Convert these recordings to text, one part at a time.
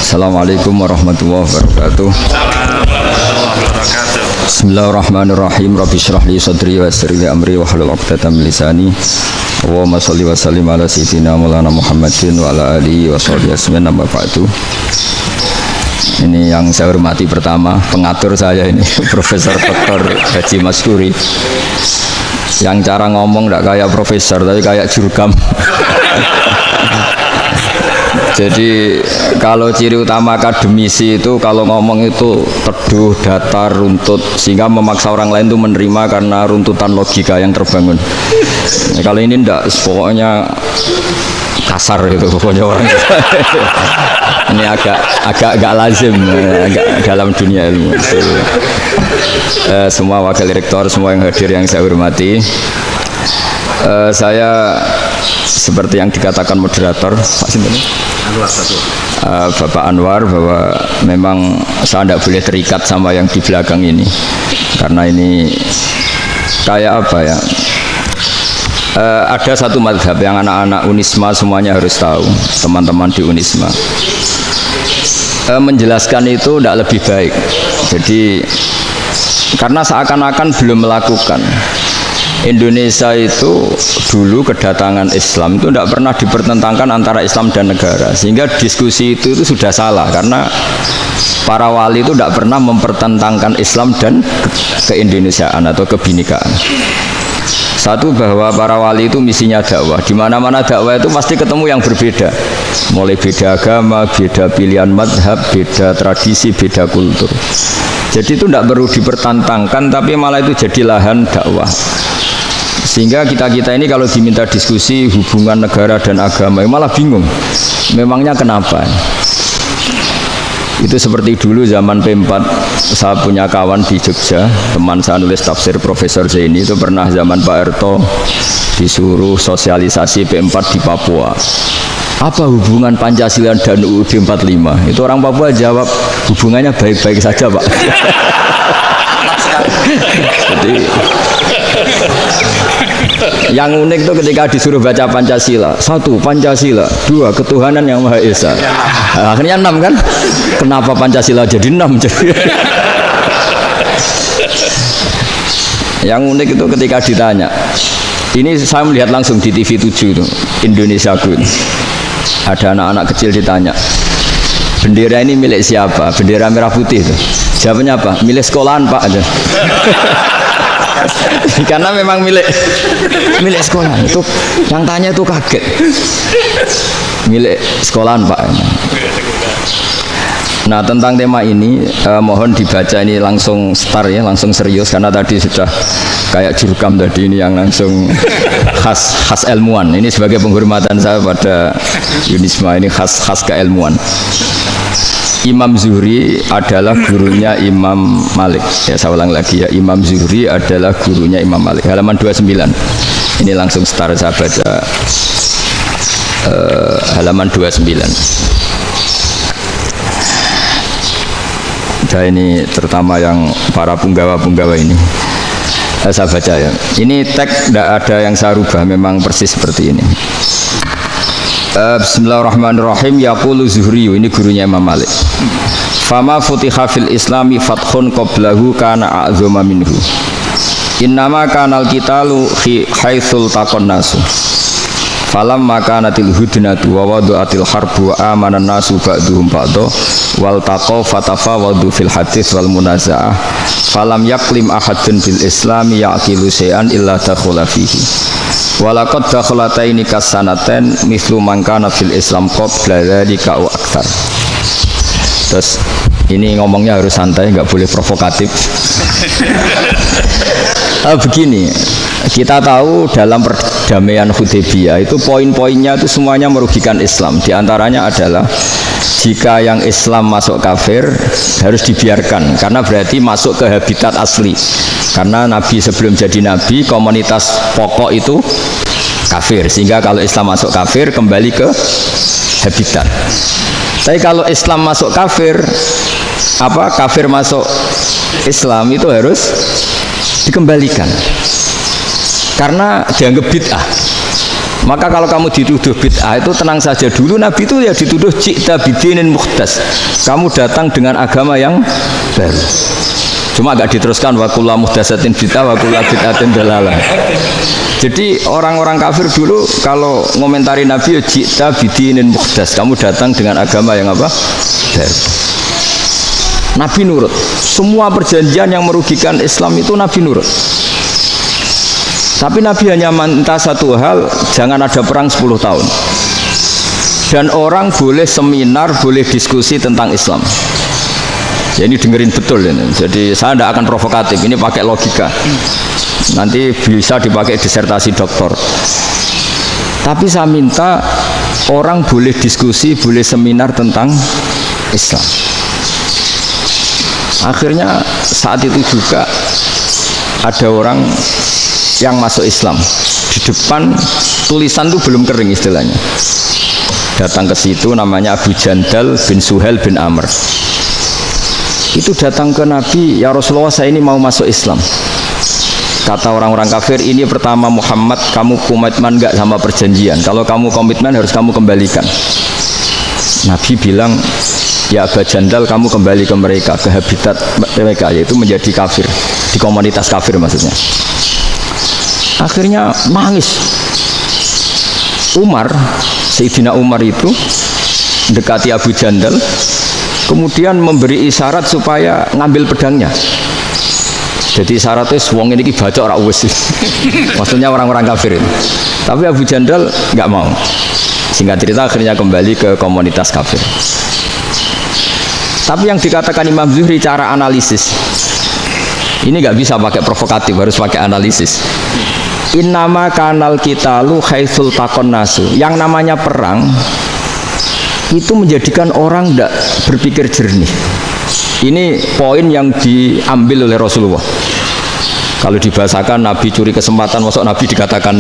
Assalamualaikum warahmatullahi wabarakatuh. Bismillahirrahmanirrahim. Rabbi shrah li sadri wa yassir li amri wa hlul 'uqdatam min lisani. Allahumma shalli wa sallim ala sayyidina Maulana Muhammadin wa ala alihi wa sahbihi ajmain. Amma ba'du. Ini yang saya hormati pertama, pengatur saya ini Profesor Dr. Haji Maskuri. Yang cara ngomong tidak kayak profesor tapi kayak jurkam. Jadi kalau ciri utama akademisi itu kalau ngomong itu teduh, datar, runtut, sehingga memaksa orang lain itu menerima karena runtutan logika yang terbangun. Nah, kalau ini tidak, pokoknya kasar gitu pokoknya orang. Ini agak lazim, agak dalam dunia ilmu. Semua wakil rektor, semua yang hadir yang saya hormati, saya seperti yang dikatakan moderator Pak Sinten, Bapak Anwar, bahwa memang saya tidak boleh terikat sama yang di belakang ini karena ini kayak apa ya, ada satu madhab yang anak-anak Unisma semuanya harus tahu, teman-teman di Unisma, menjelaskan itu tidak lebih baik. Jadi karena seakan-akan belum melakukan. Indonesia itu dulu kedatangan Islam itu tidak pernah dipertentangkan antara Islam dan negara, sehingga diskusi itu sudah salah karena para wali itu tidak pernah mempertentangkan Islam dan keindonesiaan atau kebinekaan. Satu, bahwa para wali itu misinya dakwah. Di mana-mana dakwah itu pasti ketemu yang berbeda, mulai beda agama, beda pilihan madhab, beda tradisi, beda kultur. Jadi itu tidak perlu dipertentangkan, tapi malah itu jadi lahan dakwah. Sehingga kita ini kalau diminta diskusi hubungan negara dan agama malah bingung, memangnya kenapa? Itu seperti dulu zaman P4, saya punya kawan di Jogja, teman saya nulis tafsir Profesor Zaini, itu pernah zaman Pak Erto disuruh sosialisasi P4 di Papua. Apa hubungan Pancasila dan UUD 45? Itu orang Papua jawab, hubungannya baik-baik saja Pak. Jadi yang unik itu ketika disuruh baca Pancasila, 1 Pancasila, 2 ketuhanan yang Maha Esa. Akhirnya 6 kan? Kenapa Pancasila jadi 6? Yang unik itu ketika ditanya, ini saya melihat langsung di TV 7 itu, Indonesia Good. Ada anak-anak kecil ditanya, bendera ini milik siapa? Bendera merah putih itu. Jawabnya apa? Milik sekolahan Pak aja. Karena memang milik sekolah. Itu yang tanya itu kaget. Milik sekolahan Pak. Nah, tentang tema ini mohon dibaca ini langsung start ya, langsung serius karena tadi sudah kayak jurkam tadi, ini yang langsung khas ilmuwan. Ini sebagai penghormatan saya pada Unisma, ini khas keilmuan. Imam Zuhri adalah gurunya Imam Malik. Ya, saya ulang lagi ya, Imam Zuhri adalah gurunya Imam Malik. Halaman 29. Ini langsung start saya baca halaman 29. Nah, ini terutama yang para punggawa-punggawa ini. Saya baca ya. Ini teks tidak ada yang saya rubah, memang persis seperti ini. Bismillahirrahmanirrahim. Yaqulu Zuhri, ini gurunya Imam Malik. Fama futiha fil islami fathun qablahu kana a'zama minhu. Innama kanal qitalu haitsul taqon nasu. Falam makanatil hudnatu wa wadu'atil harbu wa amanan nasu ba'duhum ba'do wal taqaw fatafawadu fil hadis wal munaza'ah. Falam yaklim ahadun bil islami yaqilu syai'an illa dakhula fihi. Walaqad dakhalataini kasanaten mislu man kana fil islam qabla dzalika wa aktsar. Terus ini ngomongnya harus santai, nggak boleh provokatif. Begini, kita tahu dalam perdamaian Hudaybiyah itu poin-poinnya itu semuanya merugikan Islam. Di antaranya adalah jika yang Islam masuk kafir harus dibiarkan karena berarti masuk ke habitat asli. Karena Nabi sebelum jadi Nabi komunitas pokok itu kafir, sehingga kalau Islam masuk kafir kembali ke habitat. Tapi kalau Islam masuk kafir, kafir masuk Islam itu harus dikembalikan karena dianggap bid'ah. Maka kalau kamu dituduh bid'ah itu tenang saja dulu, Nabi itu ya dituduh ji'ta bidinin muhdas, kamu datang dengan agama yang baru. Cuma agak diteruskan wa kullu muhdatsatin bid'ah wa kullu bid'atin dalalah. Jadi orang-orang kafir dulu kalau ngomentari Nabi ya ji'ta bidinin muhdas, kamu datang dengan agama yang apa? Baru. Nabi nurut. Semua perjanjian yang merugikan Islam itu Nabi nurut. Tapi Nabi hanya minta satu hal, jangan ada perang 10 tahun. Dan orang boleh seminar, boleh diskusi tentang Islam. Ya ini dengerin betul ini. Jadi saya tidak akan provokatif, ini pakai logika. Nanti bisa dipakai disertasi doktor. Tapi saya minta orang boleh diskusi, boleh seminar tentang Islam. Akhirnya saat itu juga ada orang yang masuk Islam. Di depan tulisan itu belum kering istilahnya. Datang ke situ namanya Abu Jandal bin Suhail bin Amr. Itu datang ke Nabi, ya Rasulullah saya ini mau masuk Islam. Kata orang-orang kafir, ini pertama Muhammad, kamu komitmen enggak sama perjanjian? Kalau kamu komitmen harus kamu kembalikan. Nabi bilang, ya Abu Jandal kamu kembali ke mereka, ke habitat mereka, yaitu menjadi kafir, di komunitas kafir maksudnya. Akhirnya nangis. Umar, Sayyidina Umar itu dekati Abu Jandal, kemudian memberi isyarat supaya ngambil pedangnya. Jadi isyaratnya wong ini baca ora wis. Maksudnya orang-orang kafir itu. Tapi Abu Jandal nggak mau. Singkat cerita akhirnya kembali ke komunitas kafir. Tapi yang dikatakan Imam Zuhri cara analisis ini nggak bisa pakai provokatif, harus pakai analisis. Innama kanal qitalu haitsul taqon nasu. Yang namanya perang itu menjadikan orang tidak berpikir jernih. Ini poin yang diambil oleh Rasulullah. Kalau dibahasakan Nabi curi kesempatan, masuk Nabi dikatakan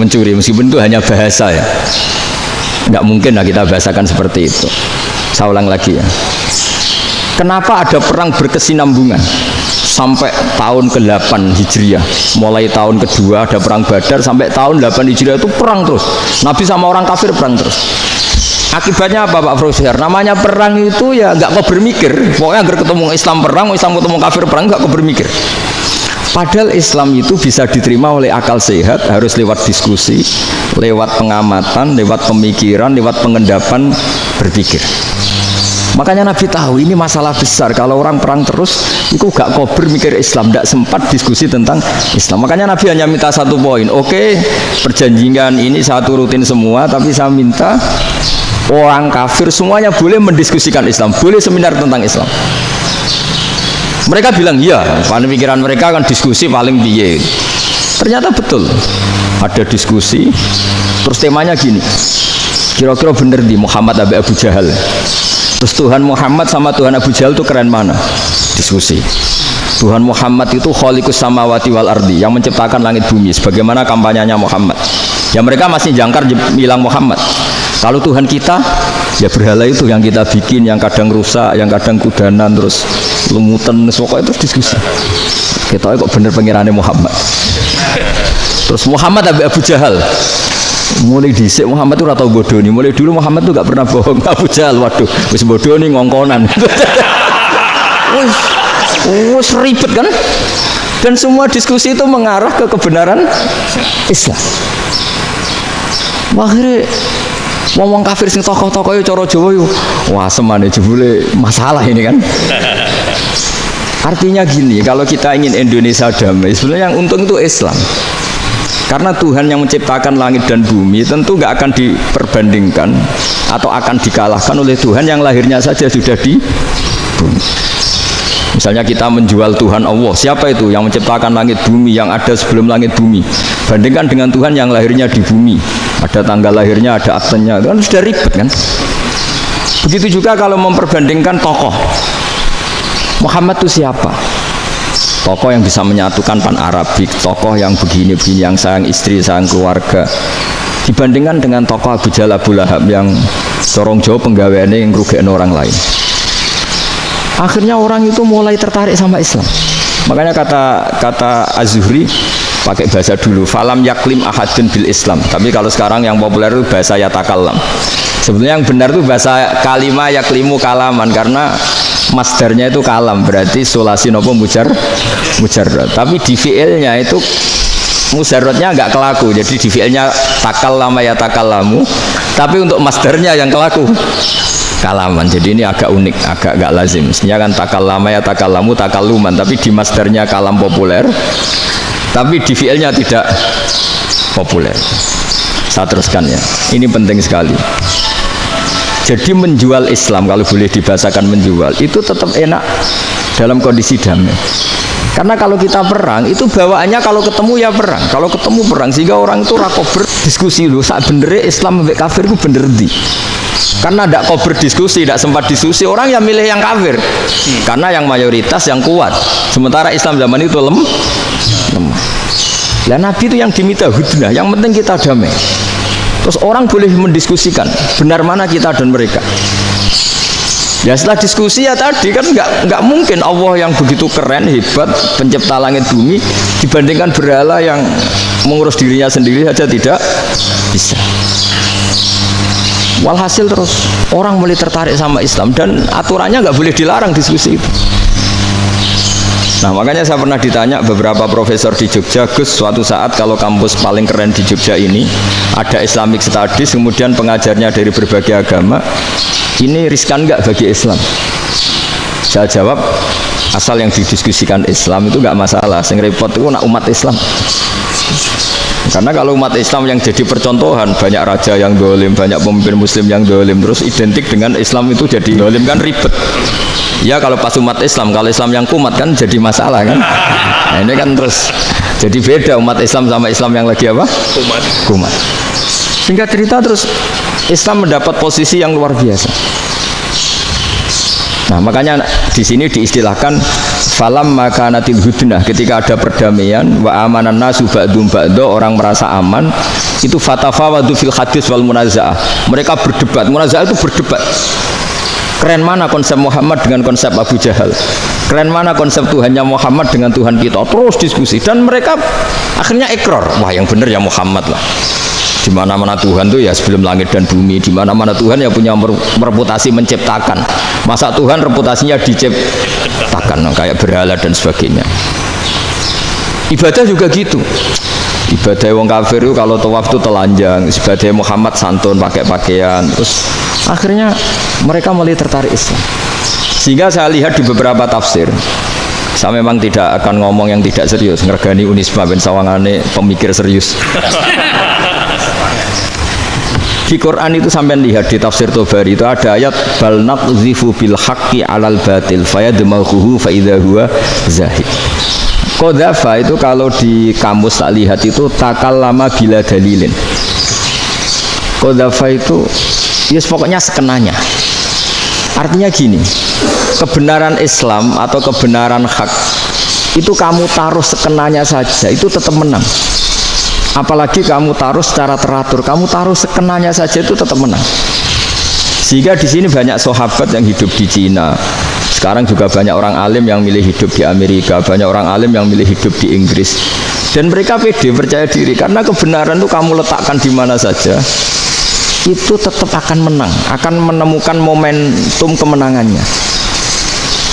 mencuri, meskipun itu hanya bahasa ya. Nggak mungkin lah kita bahasakan seperti itu. Saya ulang lagi ya. Kenapa ada perang berkesinambungan sampai tahun ke-8 Hijriah? Mulai tahun kedua ada perang Badar sampai tahun 8 Hijriah itu perang terus. Nabi sama orang kafir perang terus. Akibatnya apa Pak Profesor? Namanya perang itu ya nggak kau bermikir. Pokoknya agar ketemu Islam perang, Islam ketemu kafir perang, nggak kau bermikir. Padahal Islam itu bisa diterima oleh akal sehat, harus lewat diskusi, lewat pengamatan, lewat pemikiran, lewat pengendapan berpikir. Makanya Nabi tahu ini masalah besar. Kalau orang perang terus, itu gak kober mikir Islam, gak sempat diskusi tentang Islam. Makanya Nabi hanya minta satu poin. Oke, perjanjian ini saya turutin semua, tapi saya minta orang kafir semuanya boleh mendiskusikan Islam, boleh seminar tentang Islam. Mereka bilang iya, pemikiran mereka kan diskusi paling piye. Ternyata betul, ada diskusi. Terus temanya gini, kira-kira bener di Muhammad Abu Jahal. Terus Tuhan Muhammad sama Tuhan Abu Jahal itu keren mana? Diskusi. Tuhan Muhammad itu khaliqus samawati wal ardi, yang menciptakan langit bumi. Sebagaimana kampanyenya Muhammad. Ya mereka masih jangkar bilang Muhammad. Kalau Tuhan kita, ya berhala itu yang kita bikin, yang kadang rusak, yang kadang kudanan, terus lumutan, pokoknya itu diskusi. Kita kok bener pengirannya Muhammad. Terus Muhammad Abu Jahal. Mulai dhisik Muhammad itu ratau bodoh nih. Mulai dulu Muhammad itu gak pernah bohong. Abu Jahal, waduh, wis bodoh nih ngongkonan. Wis ribet kan? Dan semua diskusi itu mengarah ke kebenaran Islam. Akhirnya ngomong kafir sing tokoh-tokoh yo cara Jawa yo wah semane jebule masalah ini kan. Artinya gini, kalau kita ingin Indonesia damai, sebenarnya yang untung itu Islam. Karena Tuhan yang menciptakan langit dan bumi tentu nggak akan diperbandingkan atau akan dikalahkan oleh Tuhan yang lahirnya saja sudah di bumi. Misalnya kita menjual Tuhan Allah, siapa itu yang menciptakan langit bumi, yang ada sebelum langit bumi, bandingkan dengan Tuhan yang lahirnya di bumi, ada tanggal lahirnya, ada aktenya, kan sudah ribet kan. Begitu juga kalau memperbandingkan tokoh, Muhammad itu siapa? Tokoh yang bisa menyatukan pan Arabik, tokoh yang begini-begini, yang sayang istri, sayang keluarga, dibandingkan dengan tokoh Abu Jahal Abu Lahab yang corong jauh penggaweannya yang ngerugikan orang lain. Akhirnya orang itu mulai tertarik sama Islam. Makanya kata Az-Zuhri, pakai bahasa dulu. Falam yaklim ahadun bil Islam. Tapi kalau sekarang yang populer itu bahasa yatakallam. Sebenarnya yang benar itu bahasa kalima yaklimu kalaman, karena masdarnya itu kalam, berarti sulasi nopo mujarrad. Tapi di fiilnya itu mujarradnya enggak kelaku. Jadi di fiilnya takallama yatakallamu, tapi untuk masdarnya yang kelaku kalaman. Jadi ini agak unik, agak enggak lazim. Mestinya kan takallama yatakallamu takalluman, tapi di masdarnya kalam populer, tapi di fiilnya tidak populer. Saya teruskan ya. Ini penting sekali. Jadi menjual Islam, kalau boleh dibahasakan menjual, itu tetap enak dalam kondisi damai. Karena kalau kita perang, itu bawaannya kalau ketemu ya perang. Kalau ketemu perang, sehingga orang itu rakober diskusi dulu. Saat bener Islam sampai kafir itu bener di. Karena tidak kober diskusi, tidak sempat diskusi, orang yang milih yang kafir. Karena yang mayoritas yang kuat. Sementara Islam zaman itu lemah. Lah Nabi itu yang diminta hudnah, yang penting kita damai. Terus orang boleh mendiskusikan benar mana kita dan mereka. Ya setelah diskusi ya tadi kan nggak mungkin Allah yang begitu keren hebat pencipta langit bumi dibandingkan berhala yang mengurus dirinya sendiri saja tidak bisa. Walhasil terus orang mulai tertarik sama Islam dan aturannya nggak boleh dilarang diskusi itu. Nah makanya saya pernah ditanya beberapa profesor di Jogja, Gus, suatu saat kalau kampus paling keren di Jogja ini ada Islamic Studies, kemudian pengajarnya dari berbagai agama, ini riskan nggak bagi Islam? Saya jawab, asal yang didiskusikan Islam itu nggak masalah, yang repot itu nak umat Islam. Karena kalau umat Islam yang jadi percontohan, banyak raja yang dolim, banyak pemimpin muslim yang dolim, terus identik dengan Islam itu jadi dolim, kan ribet. Ya kalau pas umat Islam, kalau Islam yang kumat kan jadi masalah kan. Nah ini kan terus jadi beda umat Islam sama Islam yang lagi apa? Kumat. Sehingga cerita terus Islam mendapat posisi yang luar biasa. Nah makanya di sini diistilahkan falam makanatil hudnah, ketika ada perdamaian wa amanan nasu ba'dum ba'do, orang merasa aman, itu fatafawadu fil hadis wal munazaah, mereka berdebat. Munazaah itu berdebat, keren mana konsep Muhammad dengan konsep Abu Jahal, keren mana konsep Tuhannya Muhammad dengan Tuhan kita, terus diskusi. Dan mereka akhirnya ikrar, wah yang benar ya Muhammad lah. Di mana-mana Tuhan tuh ya sebelum langit dan bumi, di mana-mana Tuhan ya punya reputasi menciptakan. Masa Tuhan reputasinya diciptakan, kayak berhala dan sebagainya. Ibadah juga gitu. Ibadah wong kafir itu kalau tawaf itu telanjang, ibadah Muhammad santun pakai pakaian. Terus akhirnya mereka mulai tertarik Islam. Sehingga saya lihat di beberapa tafsir, saya memang tidak akan ngomong yang tidak serius, ngergani Unisba ben sawangane pemikir serius. Di Quran itu sampai lihat di tafsir Tobari itu ada ayat bal naqzifu bil haqqi 'alal batil fayadmaghuhu fa idza huwa zahid. Qadzafa itu kalau di kamus tak lihat itu takallama bila dalilin. Qadzafa itu yes pokoknya sekenanya. Artinya gini, kebenaran Islam atau kebenaran hak itu kamu taruh sekenanya saja itu tetap menang. Apalagi kamu taruh secara teratur, kamu taruh sekenanya saja itu tetap menang. Sehingga di sini banyak sahabat yang hidup di Cina. Sekarang juga banyak orang alim yang milih hidup di Amerika, banyak orang alim yang milih hidup di Inggris. Dan mereka pede, percaya diri, karena kebenaran itu kamu letakkan di mana saja, itu tetap akan menang, akan menemukan momentum kemenangannya.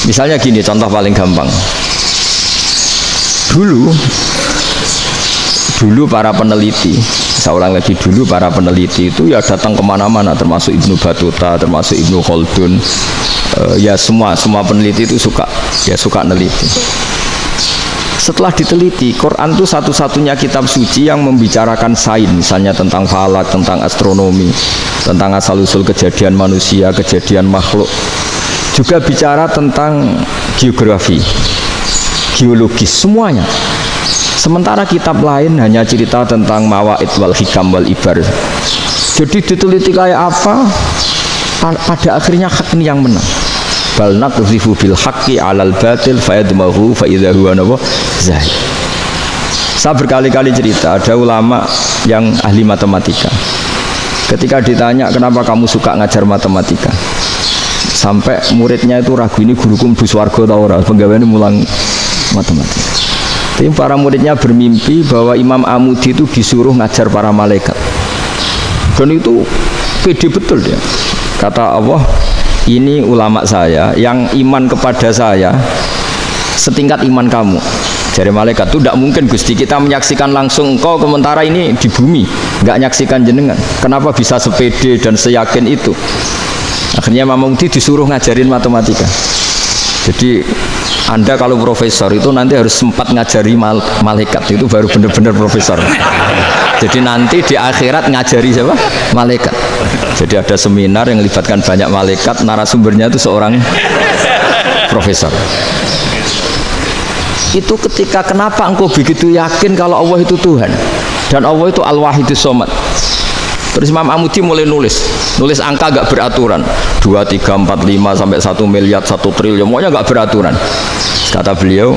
Misalnya gini, contoh paling gampang. Dulu para peneliti, saya ulang lagi, dulu para peneliti itu ya datang kemana-mana, termasuk Ibnu Battuta, termasuk Ibnu Khaldun, ya semua peneliti itu suka neliti. Setelah diteliti, Quran itu satu-satunya kitab suci yang membicarakan sains, misalnya tentang falak, tentang astronomi, tentang asal-usul kejadian manusia, kejadian makhluk. Juga bicara tentang geografi, geologis, semuanya. Sementara kitab lain hanya cerita tentang mawaid wal hikam wal ibar. Jadi diteliti kayak apa, pada akhirnya hak ini yang menang. Bal naqzifu bil haqqi 'alal batil fayadmaghu fa idza huwa zahid. Saya berkali-kali cerita, ada ulama yang ahli matematika. Ketika ditanya kenapa kamu suka ngajar matematika, sampai muridnya itu ragu, ini guruku mlebu swarga ta ora, penggaweane mulang matematika. Jadi para muridnya bermimpi bahwa Imam Amudi itu disuruh ngajar para malaikat. Dan itu pede betul dia. Kata Allah, ini ulama saya yang iman kepada saya setingkat iman kamu. Jadi malaikat itu tidak mungkin Gusti, kita menyaksikan langsung engkau, sementara ini di bumi nggak nyaksikan jenengan. Kenapa bisa sepede dan seyakin itu? Akhirnya Imam Amudi disuruh ngajarin matematika. Jadi Anda kalau profesor itu nanti harus sempat ngajari malaikat, itu baru benar-benar profesor. Jadi nanti di akhirat ngajari siapa? Malaikat. Jadi ada seminar yang melibatkan banyak malaikat, narasumbernya itu seorang profesor. Itu ketika kenapa engkau begitu yakin kalau Allah itu Tuhan dan Allah itu Al-Wahidus Shomad. Terus Imam Amudi mulai nulis angka gak beraturan, 2, 3, 4, 5 sampai 1 miliar, 1 triliun, pokoknya gak beraturan. Kata beliau,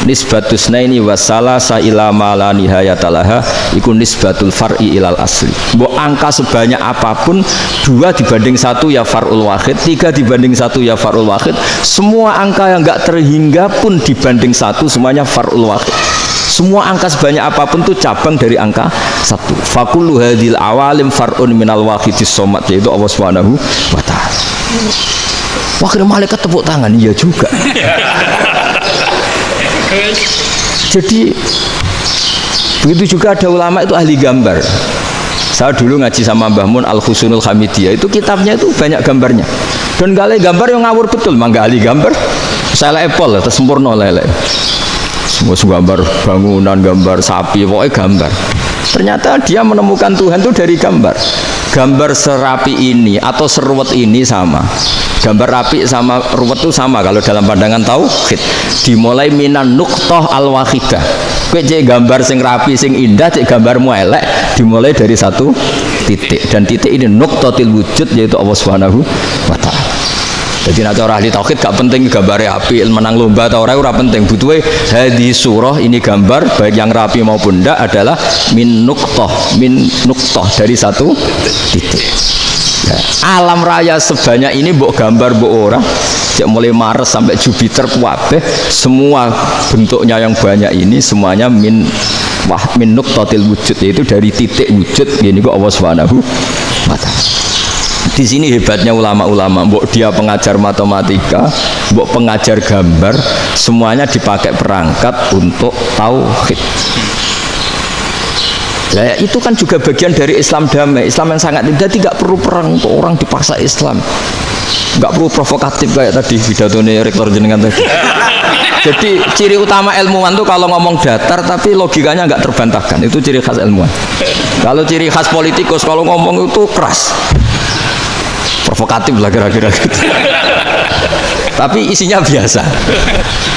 nisbatus naini wasalasa ila ma la nihayatalaha iku nisbatul far'i ilal asli. Mbok angka sebanyak apapun, 2 dibanding 1 ya far'ul wahid, 3 dibanding 1 ya far'ul wahid. Semua angka yang enggak terhingga pun dibanding 1 semuanya far'ul wahid. Semua angka sebanyak apapun itu cabang dari angka 1. Fakullu hadhil awalim far'un minal wahidis shomad, yaitu Allah Subhanahu wa ta'ala. Wakil malaikat tepuk tangan, iya juga. Jadi begitu juga ada ulama itu ahli gambar. Saya dulu ngaji sama Mbah Mun Al-Husunul Hamidiyah, itu kitabnya itu banyak gambarnya. Dan gale gambar yang ngawur betul, mangga ahli gambar. Saya lepol, tersempurna lele. Semua gambar bangunan, gambar sapi, pokoknya gambar. Ternyata dia menemukan Tuhan itu dari gambar. Gambar serapi ini atau seruwet ini sama. Gambar rapi sama ruwet itu sama kalau dalam pandangan tauhid. Dimulai minan nuqtah al-wahidah. Kowe cek gambar sing rapi, sing indah, cek gambarmu elek, dimulai dari satu titik. Dan titik ini nuqtatil wujud, yaitu Allah Subhanahu wa ta'ala. Jadi nak cara ahli tauhid gak penting gambarnya api, menang lomba atau ora penting. Butuhe hadis surah ini gambar baik yang rapi maupun ndak adalah min nuqtah dari satu titik. Ya, alam raya sebanyak ini mbok gambar mbok ora, cek mulai Mars sampai Jupiter kabeh semua bentuknya yang banyak ini semuanya min nuqtatil wujud, yaitu dari titik wujud. Gini kok Allah Subhanahu wa ta'ala. Di sini hebatnya ulama-ulama, mbok dia pengajar matematika, mbok pengajar gambar, semuanya dipakai perangkat untuk tauhid. Ya, itu kan juga bagian dari Islam damai, Islam yang sangat indah. Tidak perlu perang untuk orang dipaksa Islam, nggak perlu provokatif kayak tadi pidatone rektor jenengan tadi. Jadi ciri utama ilmuwan tuh kalau ngomong datar tapi logikanya nggak terbantahkan, itu ciri khas ilmuwan. Kalau ciri khas politikus kalau ngomong itu keras, provokatif lah kira-kira gitu. Tapi isinya biasa.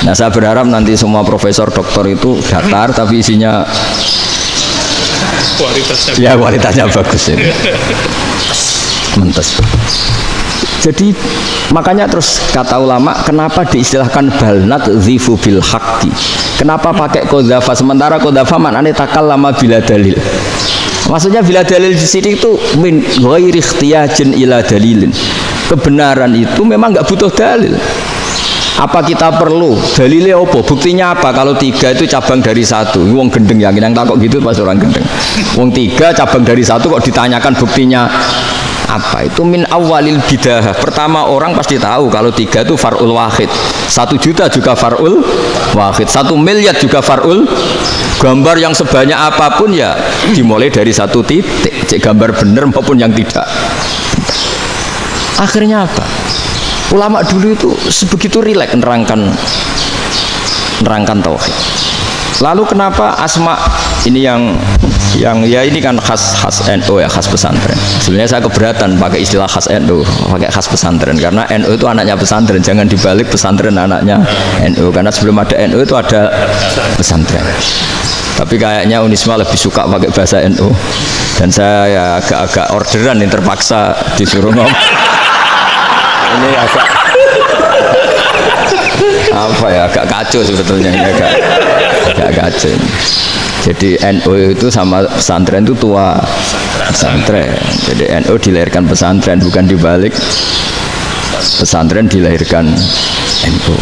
Nah, saya berharap nanti semua profesor doktor itu datar tapi isinya kualitasnya bagus ini. Mentes. Jadi makanya terus kata ulama, kenapa diistilahkan balnat zifu bil haqqi? Kenapa pakai qadzafa sementara qadzafa maknanya takallama bila dalil? Maksudnya bila dalil di sini itu min ghairi ikhtiyajin ila dalilin. Kebenaran itu memang nggak butuh dalil. Apa kita perlu dalilnya apa? Buktinya apa? Kalau 3 itu cabang dari 1. Wong gendeng yang takut gitu pas orang gendeng. Wong 3 cabang dari 1 kok ditanyakan buktinya apa? Itu min awalil bidah. Pertama orang pasti tahu kalau 3 itu far'ul wahid. 1 juta juga far'ul wahid. 1 miliar juga far'ul. Gambar yang sebanyak apapun ya dimulai dari 1 titik. Cek gambar bener maupun yang tidak. Akhirnya apa? Ulama dulu itu sebegitu rileks nerangkan tauhid. Lalu kenapa asma ini yang ya ini kan khas NU ya, khas pesantren. Sebenarnya saya keberatan pakai istilah khas NU, pakai khas pesantren karena NU itu anaknya pesantren, jangan dibalik pesantren anaknya NU, karena sebelum ada NU itu ada pesantren. Tapi kayaknya Unisma lebih suka pakai bahasa NU dan saya ya agak-agak orderan yang terpaksa disuruh ngomong. Ini agak apa ya, agak kacau sebetulnya ini, agak kacau. Jadi NU itu sama pesantren itu tua pesantren. Jadi NU dilahirkan pesantren, bukan dibalik pesantren dilahirkan NU.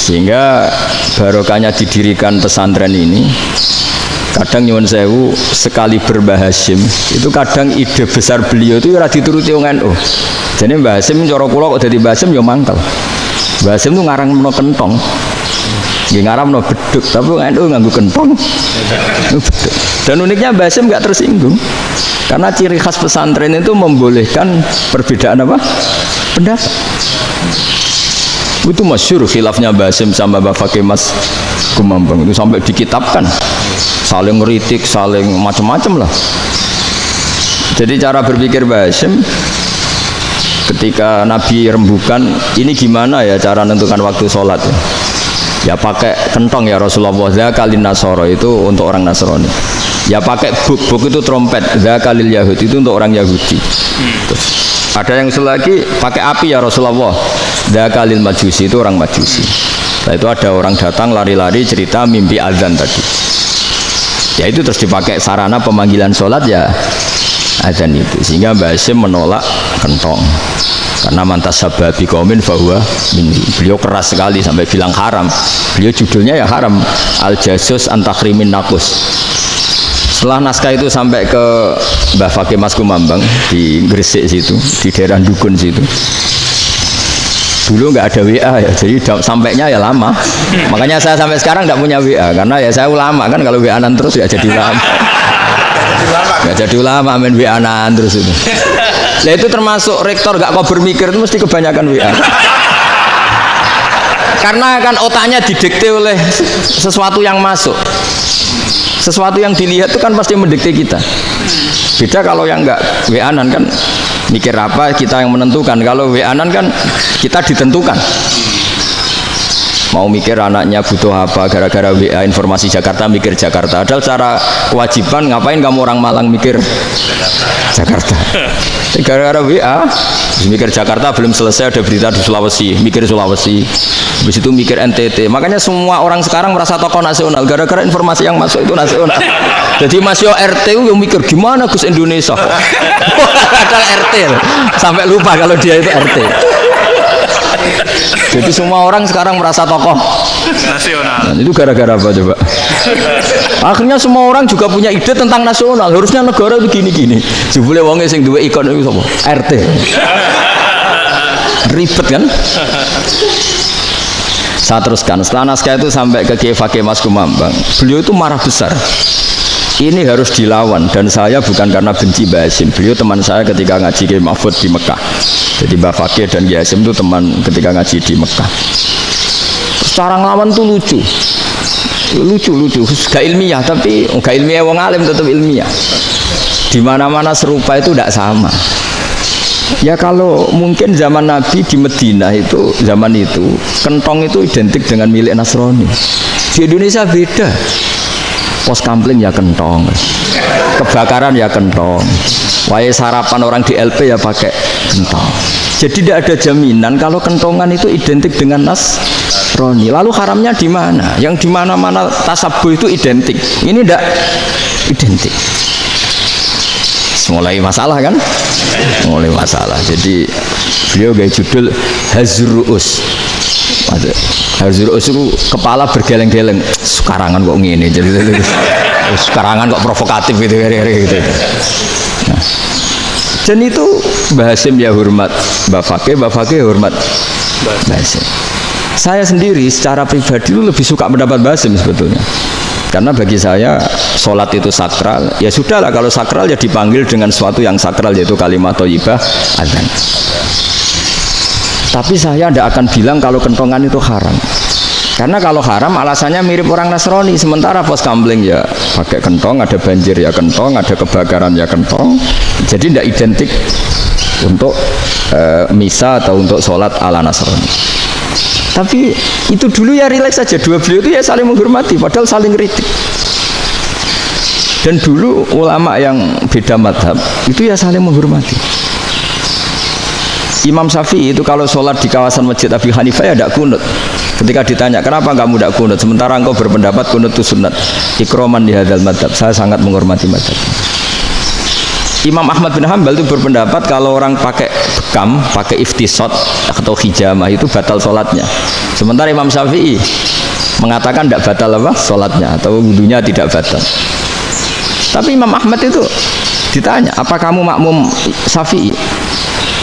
Sehingga barokahnya didirikan pesantren ini, kadang nyuwun sewu sekali Mbah Hasyim itu kadang ide besar beliau itu ora dituruti wong NU. Jadi Mbah Hasyim cara kula kok dadi Mbah Hasyim ya mangkel. Mbah Hasyim itu ngarang meno kentong. Nggih ngarang meno beduk, tapi wong NU nganggo kentong. Beduk. Dan uniknya Mbah Hasyim enggak tersinggung. Karena ciri khas pesantren itu membolehkan perbedaan apa? Pendapat. Itu masyhur khilafnya Mbah Hasyim sama Mbah Fakih Mas Kumambang itu sampai dikitabkan. Saling ngeritik, saling macam-macam lah. Jadi cara berpikir Mbah Hasyim ketika Nabi rembukan, ini gimana ya cara menentukan waktu sholat ya? Ya pakai kentong ya Rasulullah, zakalin nasoro itu untuk orang Nasrani. Ya pakai buk itu trompet, zakalil Yahud itu untuk orang Yahudi. Terus, ada yang usul lagi pakai api ya Rasulullah, zakalil Majusi itu orang Majusi. Nah itu ada orang datang lari-lari cerita mimpi azan tadi. Ya itu terus dipakai sarana pemanggilan sholat ya azan itu. Sehingga Mbah Hasyim menolak kentong. Karena mantas sababi qaumin fahuwa minni. Beliau keras sekali sampai bilang haram. Beliau judulnya ya haram. Al-Jasus Antakhrimin Nakus. Setelah naskah itu sampai ke Mbah Fakih Mas Kumambang di Gresik situ, di daerah Dukun situ. Dulu nggak ada WA ya, jadi sampainya ya lama. Makanya saya sampai sekarang nggak punya WA karena ya saya ulama kan, kalau WA-an terus ya jadi ulama. Nggak jadi ulama main WA-an terus itu. Nah itu termasuk rektor nggak kau bermikir itu mesti kebanyakan WA. Karena kan otaknya didikte oleh sesuatu yang masuk. Sesuatu yang dilihat itu kan pasti mendikte kita. Beda kalau yang enggak WA-an kan mikir apa kita yang menentukan. Kalau WA-an kan kita ditentukan. Mau mikir anaknya butuh apa gara-gara WA informasi Jakarta mikir Jakarta. Padahal secara kewajiban ngapain kamu orang Malang mikir Jakarta. Gara-gara WA mikir Jakarta belum selesai ada berita di Sulawesi, mikir Sulawesi. Habis itu mikir NTT. Makanya semua orang sekarang merasa tokoh nasional gara-gara informasi yang masuk itu nasional. Jadi Masio RT yang mikir gimana Gus Indonesia. Ada RT sampai lupa kalau dia itu RT. Jadi semua orang sekarang merasa tokoh nasional. Nah, itu gara-gara apa coba? Akhirnya semua orang juga punya ide tentang nasional. Harusnya negara itu gini-gini. Jebule wonge sing duwe ikon itu sapa? RT. Ribet kan? Saya teruskan. Setelah naskah itu sampai ke Kiai Fakih Mas Kumambang. Beliau itu marah besar. Ini harus dilawan dan saya bukan karena benci Mbah Hasyim. Beliau teman saya ketika ngaji Kiai Mahfud di Mekah. Jadi Mbah Fakih dan Kiai Hasyim itu teman ketika ngaji di Mekah. Cara ngelawan tuh lucu. Lucu. Gak ilmiah tapi gak ilmiah wong alim tetap ilmiah. Di mana-mana serupa itu tidak sama. Ya kalau mungkin zaman Nabi di Medina itu zaman itu kentong itu identik dengan milik Nasrani. Di Indonesia beda. Pos kampling ya kentong, kebakaran ya kentong, wae sarapan orang di LP ya pakai kentong. Jadi tidak ada jaminan kalau kentongan itu identik dengan Nasrani. Lalu haramnya di mana? Yang di mana-mana tasabuh itu identik. Ini tidak identik. Mulai masalah kan? Mulai masalah. Jadi beliau gaya judul Hazruus. Hazruus itu kepala bergeleng-geleng. Sekarangan kok ngene. Jadi sekarangan kok provokatif gitu gitu. Nah. Dan itu Mbah Hasyim ya hormat Mbah Fakih hormat Mbah Hasyim. Saya sendiri secara pribadi itu lebih suka pendapat Mbah Hasyim sebetulnya. Karena bagi saya sholat itu sakral, ya sudahlah kalau sakral ya dipanggil dengan sesuatu yang sakral yaitu kalimat thayyibah azan. Tapi saya tidak akan bilang kalau kentongan itu haram. Karena kalau haram alasannya mirip orang Nasrani. Sementara pos kampling ya pakai kentong, ada banjir ya kentong, ada kebakaran ya kentong. Jadi tidak identik untuk misa atau untuk sholat ala Nasrani. Tapi itu dulu ya rileks saja. Dua beliau itu ya saling menghormati, padahal saling kritik. Dan dulu ulama yang beda madhab itu ya saling menghormati. Imam Syafi'i itu kalau sholat di kawasan Masjid Abi Hanifah ya tidak kunut. Ketika ditanya kenapa kamu tidak kunut, sementara engkau berpendapat kunut itu sunat. Ikroman di hadal madhab, saya sangat menghormati madhab. Imam Ahmad bin Hambal itu berpendapat kalau orang pakai bekam, pakai iftisot atau hijamah itu batal sholatnya. Sementara Imam Syafi'i mengatakan tidak batal apa sholatnya atau wudunya tidak batal. Tapi Imam Ahmad itu ditanya, apa kamu makmum Syafi'i?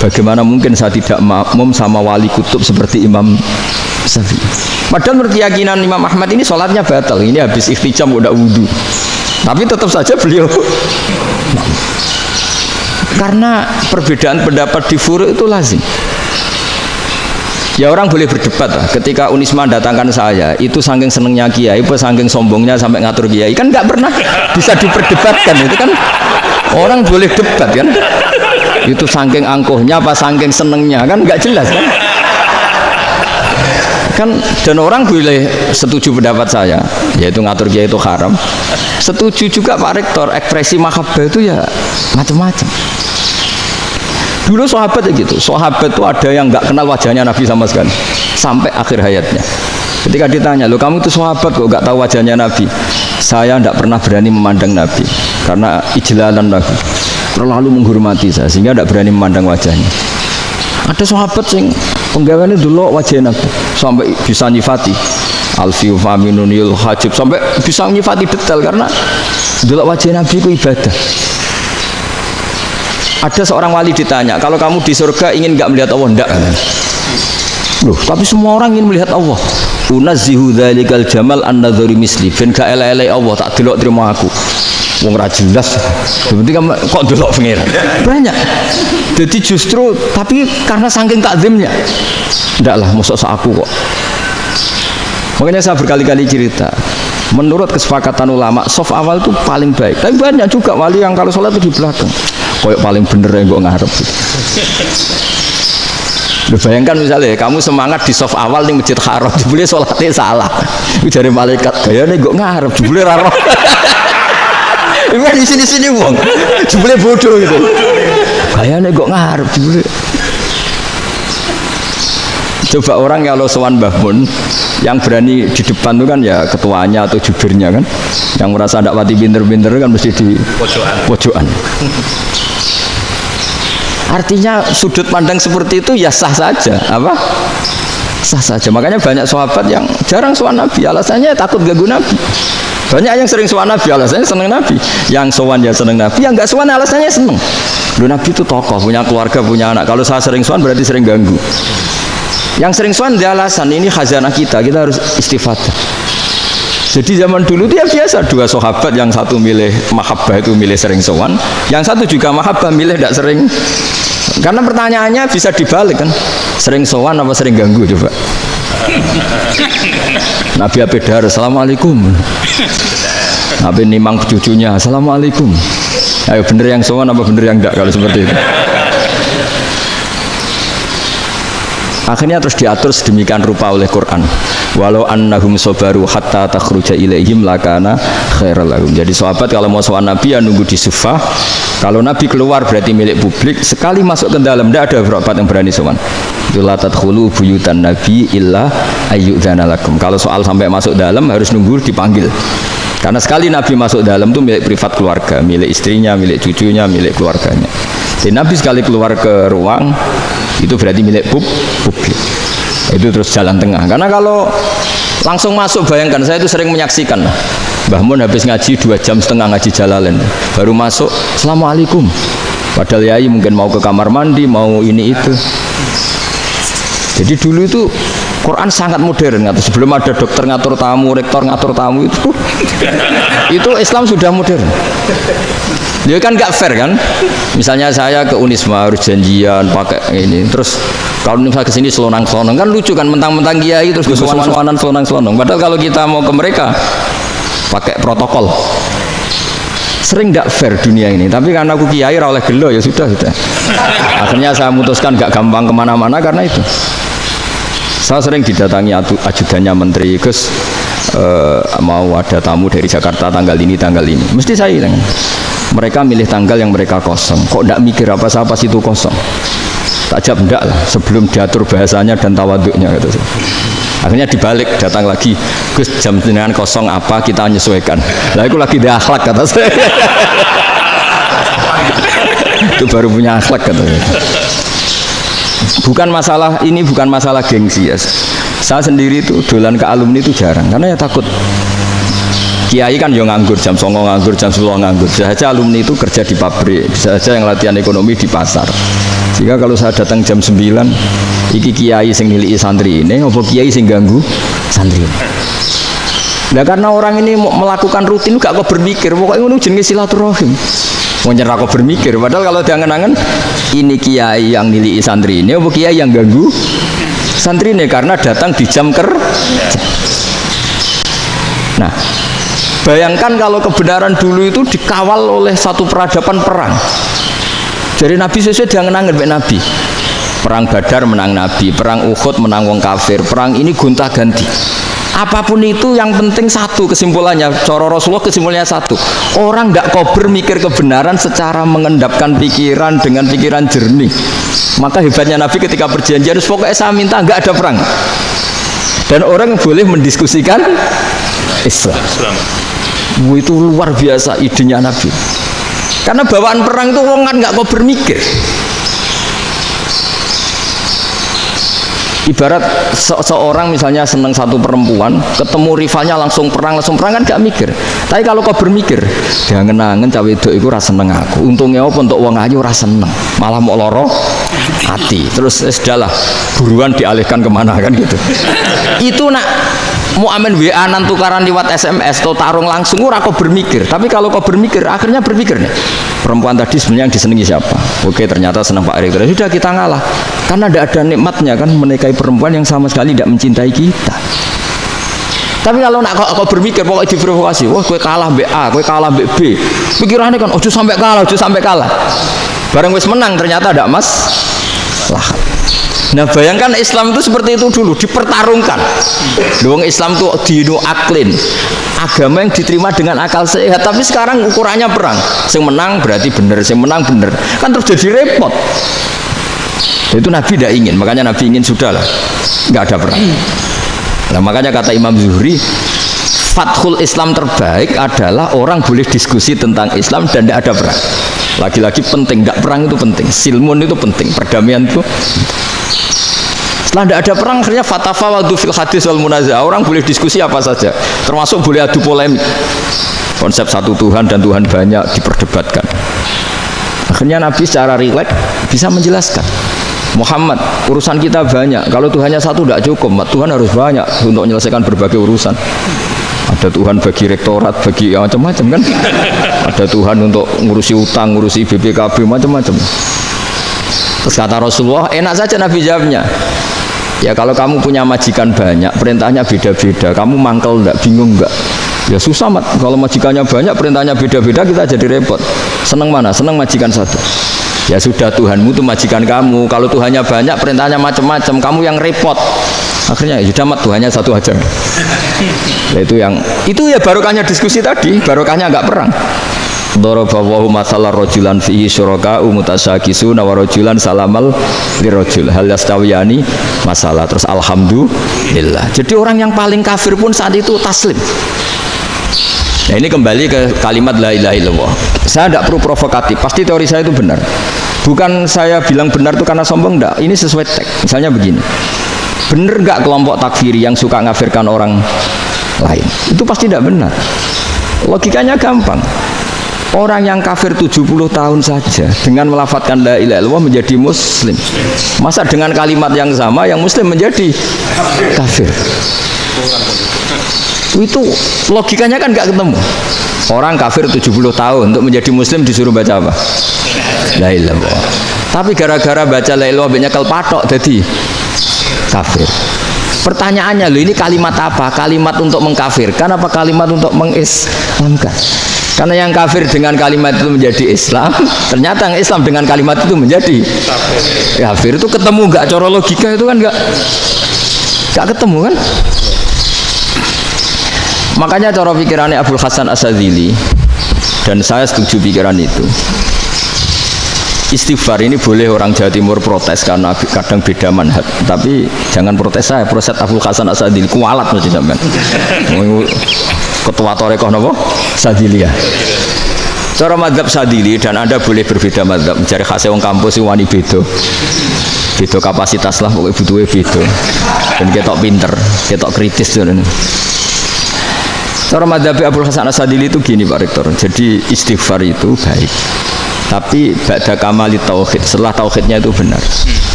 Bagaimana mungkin saya tidak makmum sama wali kutub seperti Imam Syafi'i? Padahal menurut keyakinan Imam Ahmad ini sholatnya batal. Ini habis iftijam udah wudu. Tapi tetap saja beliau karena perbedaan pendapat di furu itu lazim. Ya orang boleh berdebat lah. Ketika Unisma datangkan saya, itu saking senengnya kiai, apa saking sombongnya sampai ngatur kiai, kan nggak pernah bisa diperdebatkan. Itu kan orang boleh debat kan. Itu saking angkuhnya apa saking senengnya kan nggak jelas kan. Kan dan orang boleh setuju pendapat saya, yaitu ngatur kiai itu haram. Setuju juga Pak Rektor, ekspresi mahabbah itu ya macam-macam. Dulu sahabat ya gitu, sahabat itu ada yang nggak kenal wajahnya Nabi sama sekali sampai akhir hayatnya. Ketika ditanya, lo kamu itu sahabat kok nggak tahu wajahnya Nabi? Saya tidak pernah berani memandang Nabi karena ijlalan Nabi, terlalu menghormati saya sehingga tidak berani memandang wajahnya. Ada sahabat yang penggawaannya dulu wajah Nabi sampai bisa nyifati alfiu faminunil hajib, sampai bisa nyifati detail karena dulu wajah Nabi itu ibadah. Ada seorang wali ditanya, kalau kamu di surga ingin nggak melihat Allah? Enggak. Loh, tapi semua orang ingin melihat Allah. Unazzihu dzalikal jamal an-nadhari misli, ben gak elek-elek Allah tak delok terima aku. Wong ra jelas. Berarti kok delok pengiran. Banyak. Jadi justru tapi karena saking takzimnya. Enggak lah, mosok aku kok. Makanya saya berkali-kali cerita. Menurut kesepakatan ulama, soft awal itu paling baik. Tapi banyak juga wali yang kalau sholat itu di belakang. Koyok paling bener yang gue ngarep gitu. Bayangkan misalnya kamu semangat di soft awal di Masjid Haram, jebule sholatnya salah. Itu dari malaikat, kayaknya gue ngarep, jebule raro. Ini di sini-sini wong, jebule bodoh gitu. Kayaknya gue ngarep, jebule. Coba orang kalau sowan Mbah Mun, yang berani di depan itu kan ya ketuanya atau jubirnya kan, yang merasa tidak pati pinter-pinter kan mesti di pojokan. Artinya sudut pandang seperti itu ya sah saja, apa? Sah saja. Makanya banyak sahabat yang jarang sowan Nabi, alasannya takut ganggu Nabi. Banyak yang sering sowan Nabi, alasannya seneng Nabi. Yang sowan ya seneng Nabi, yang nggak sowan alasannya seneng. Loh, Nabi itu tokoh, punya keluarga, punya anak. Kalau saya sering sowan berarti sering ganggu. Yang sering sowan dia alasan ini khazanah kita harus istifadah. Jadi zaman dulu dia biasa, dua sahabat yang satu milih mahabbah itu milih sering sowan, yang satu juga mahabbah milih tidak sering. Karena pertanyaannya bisa dibalik kan, sering sowan apa sering ganggu coba. Nabi Abedar, assalamualaikum. Nabi nimang cucunya, assalamualaikum. Ayo bener yang sowan apa bener yang enggak kalau seperti itu. Akhirnya terus diatur sedemikian rupa oleh Quran. Walau annahum sabaru hatta takhruja ilaihim lakana khairal lahum. Jadi sahabat kalau mau sowan Nabi ya nunggu di Sufah. Kalau Nabi keluar berarti milik publik. Sekali masuk ke dalam tidak ada sahabat yang berani sowan. La tadkhulu buyutan nabi illa ayyudzana lakum. Kalau soal sampai masuk dalam harus nunggu dipanggil. Karena sekali Nabi masuk dalam itu milik privat keluarga, milik istrinya, milik cucunya, milik keluarganya. Jadi Nabi sekali keluar ke ruang itu berarti milik publik. Itu terus jalan tengah. Karena kalau langsung masuk, bayangkan saya itu sering menyaksikan. Mbah Mun habis ngaji 2,5 jam ngaji Jalalain, baru masuk, assalamualaikum. Padahal yai mungkin mau ke kamar mandi, mau ini itu. Jadi dulu itu Quran sangat modern. Sebelum ada dokter ngatur tamu, rektor ngatur tamu itu Islam sudah modern. Dia kan gak fair kan? Misalnya saya ke Unisma harus janjian pakai ini, terus kalau misalnya ke sini selonang-selonong kan lucu kan, mentang-mentang kiai terus sowan-sowanan selonang-selonong. Padahal kalau kita mau ke mereka pakai protokol. Sering gak fair dunia ini, tapi karena aku kiai ora oleh gelo ya sudah. Akhirnya saya memutuskan gak gampang kemana-mana karena itu. Saya sering didatangi ajudannya menteri, Gus mau ada tamu dari Jakarta tanggal ini, mesti saya bilang. Mereka milih tanggal yang mereka kosong. Kok tidak mikir apa situ kosong? Tak jawab enggak lah. Sebelum diatur bahasanya dan tawaduknya gitu. Akhirnya dibalik, datang lagi, Gus jam jenengan kosong apa kita menyesuaikan. Lah itu lagi dia akhlak kata saya. itu baru punya akhlak katanya. Bukan masalah ini, bukan masalah gengsi ya. Saya sendiri itu dolan ke alumni itu jarang karena ya takut. Kiai kan yo nganggur jam 09.00 nganggur, jam 10 nganggur. Bisa saja alumni itu kerja di pabrik, bisa saja yang latihan ekonomi di pasar. Sehingga kalau saya datang jam 9, iki kiai sing nilai santri ini, apa kiai sing ganggu santri. Nah karena orang ini melakukan rutin gak kok berpikir, pokoknya ngono jenenge silaturahim. Mau nyerah kok berpikir, padahal kalau diangen-angen ini kiai yang nilai santri ini, apa kiai yang ganggu santri ini karena datang di jam kerja. Nah, bayangkan kalau kebenaran dulu itu dikawal oleh satu peradaban perang. Jadi Nabi sesuai diangen-angen Pak Nabi. Perang Badar menang Nabi, perang Uhud menang wong kafir, perang ini gonta-ganti. Apapun itu yang penting satu kesimpulannya, cara Rasulullah kesimpulannya satu. Orang tidak kober mikir kebenaran secara mengendapkan pikiran dengan pikiran jernih. Maka hebatnya Nabi ketika perjanjian, pokoknya saya minta nggak ada perang. Dan orang boleh mendiskusikan Islam. Itu luar biasa idenya Nabi. Karena bawaan perang itu orang kan nggak kober mikir. Ibarat seorang misalnya senang satu perempuan, ketemu rivalnya langsung perang kan gak mikir. Tapi kalau kau bermikir, jangan-jangan cawe itu iku rasa seneng aku. Untungnya apa untuk uang ayu rasa seneng, malah mau loro hati. Terus sudahlah, buruan dialihkan kemana kan gitu. Itu nak mau amen WA nan tukaran lewat SMS atau tarung langsung ora kau bermikir. Tapi kalau kau bermikir, akhirnya berpikir nih. Perempuan tadi sebenarnya yang disenangi siapa? Oke, ternyata senang Pak Erick. Sudah kita ngalah. Karena tidak ada nikmatnya kan menikahi perempuan yang sama sekali tidak mencintai kita. Tapi kalau nak kau berpikir pokoknya diprovokasi, wah kue kalah A, kue kalah B, pikirannya kan ojo sampai kalah. Bareng wis menang ternyata ada masalah. Nah bayangkan Islam itu seperti itu dulu, dipertarungkan. Wong Islam itu dinu aklin, agama yang diterima dengan akal sehat. Tapi sekarang ukurannya perang, yang menang berarti benar, yang menang benar, kan terus jadi repot. Itu Nabi tidak ingin, makanya Nabi ingin sudahlah, nggak ada perang. Nah makanya kata Imam Zuhri, fathul Islam terbaik adalah orang boleh diskusi tentang Islam dan tidak ada perang. Lagi-lagi penting, nggak perang itu penting, silmun itu penting, perdamaian itu. Setelah tidak ada perang, akhirnya fatafawadu fil hadis wal munazah, orang boleh diskusi apa saja, termasuk boleh adu polemik. Konsep satu Tuhan dan Tuhan banyak diperdebatkan. Akhirnya Nabi secara rileks bisa menjelaskan. Muhammad, urusan kita banyak. Kalau Tuhannya satu tidak cukup, Tuhan harus banyak untuk menyelesaikan berbagai urusan. Ada Tuhan bagi rektorat, bagi macam-macam kan. Ada Tuhan untuk ngurusi utang, ngurusi BPKB, macam-macam. Terus kata Rasulullah, enak saja Nabi jawabnya. Ya kalau kamu punya majikan banyak, perintahnya beda-beda, kamu mangkel enggak, bingung enggak? Ya susah mat. Kalau majikannya banyak, perintahnya beda-beda, kita jadi repot. Senang mana? Senang majikan satu. Ya sudah, Tuhanmu itu majikan kamu. Kalau Tuhannya banyak, perintahnya macam-macam, kamu yang repot. Akhirnya ya sudah mat, Tuhannya satu aja. Nah, itu ya barokahnya diskusi tadi, barokahnya enggak perang. Daraballahu mathalan rajulan fihi syuraka'u mutasyakisuna wa rajulan salamal lirajul hal yastawiyani masalah. Terus alhamdulillah. Jadi orang yang paling kafir pun saat itu taslim. Nah ini kembali ke kalimat la ilaha illallah. Saya tidak perlu provokatif, pasti teori saya itu benar. Bukan saya bilang benar itu karena sombong, enggak. Ini sesuai teks. Misalnya begini, benar enggak kelompok takfiri yang suka ngafirkan orang lain? Itu pasti tidak benar. Logikanya gampang. Orang yang kafir 70 tahun saja dengan melafadzkan la ilaha illallah menjadi muslim. Masa dengan kalimat yang sama yang muslim menjadi kafir? Itu logikanya kan nggak ketemu. Orang kafir 70 tahun untuk menjadi muslim disuruh baca apa? La ilaha illallah. Tapi gara-gara baca la ilaha illallah banyak patok jadi kafir. Pertanyaannya, loh ini kalimat apa? Kalimat untuk mengkafirkan apa kalimat untuk mengislamkan? Karena yang kafir dengan kalimat itu menjadi Islam, ternyata yang Islam dengan kalimat itu menjadi kafir. Itu ketemu nggak? Cara logika itu kan nggak ketemu kan? Makanya cara pikirannya Abul Hasan Asyadzili, dan saya setuju pikiran itu. Istighfar ini boleh orang Jawa Timur protes karena kadang beda manhaj, tapi jangan protes saya, protes Abul Hasan Asyadzili kualat mesti sampean. Ketua Torekoh napa? Sadziliyah. Cara madzhab Sadili, dan Anda boleh berbeda madzhab. Mencari khasnya wong kampus sing wani beda. Beda kapasitas lah, pokoknya butuhnya beda. Dan ketok pinter, ketok kritis tuh. Cara madzhab Abdul Hasan As-Sadili itu gini Pak Rektor. Jadi istighfar itu baik. Tapi ba'da kamali tauhid, setelah tauhidnya itu benar.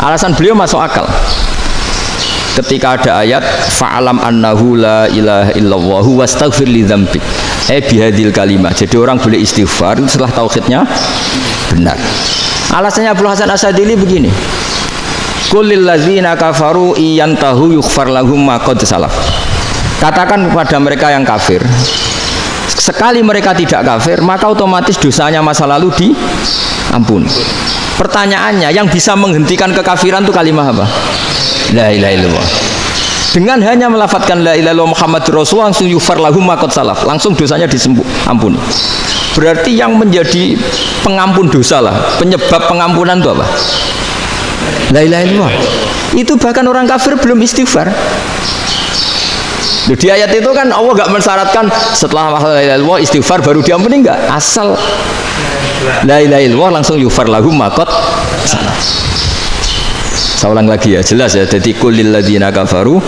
Alasan beliau masuk akal. Ketika ada ayat fa'alam annahu la ilaha illallah wastaghfir li dzambik. Bihadil kalimah. Jadi orang boleh istighfar setelah tauhidnya benar. Alasannya Abdul Hasan As-Sadili begini. Qul lil ladzina kafaru iyantahu yughfar lahum ma qad salaf. Katakan kepada mereka yang kafir, sekali mereka tidak kafir, maka otomatis dosanya masa lalu diampuni. Pertanyaannya, yang bisa menghentikan kekafiran itu kalimat apa? La ilaha illallah. Dengan hanya melafadzkan la ilaha illallah Muhammadur Rasulullah langsung yufar lahum ma qad salaf, langsung dosanya diampuni. Berarti yang menjadi pengampun dosa lah, penyebab pengampunan itu apa? La ilaha illallah. Itu bahkan orang kafir belum istighfar. Di ayat itu kan Allah gak mensyaratkan setelah la ilaha illallah istighfar baru diampuni, enggak. Asal la ilaha illallah langsung yufar lahum ma qad salaf. Saya ulang lagi ya, jelas ya. Jadi kulil ladzina kafaru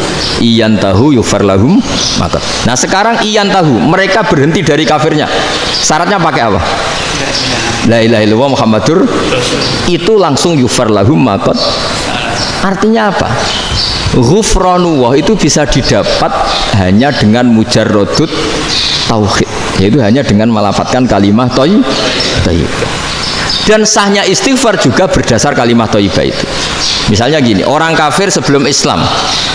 iyantahu yufar lahum ma qad. Nah, sekarang iyantahu, mereka berhenti dari kafirnya. Syaratnya pakai apa? La ilaha illallah Muhammadur, itu langsung yufar lahum ma qad. Artinya apa? Ghufranullah itu bisa didapat hanya dengan mujarrodut tauhid, yaitu hanya dengan melafadzkan kalimah thayyibah. Dan sahnya istighfar juga berdasar kalimah thayyibah itu. Misalnya gini, orang kafir sebelum Islam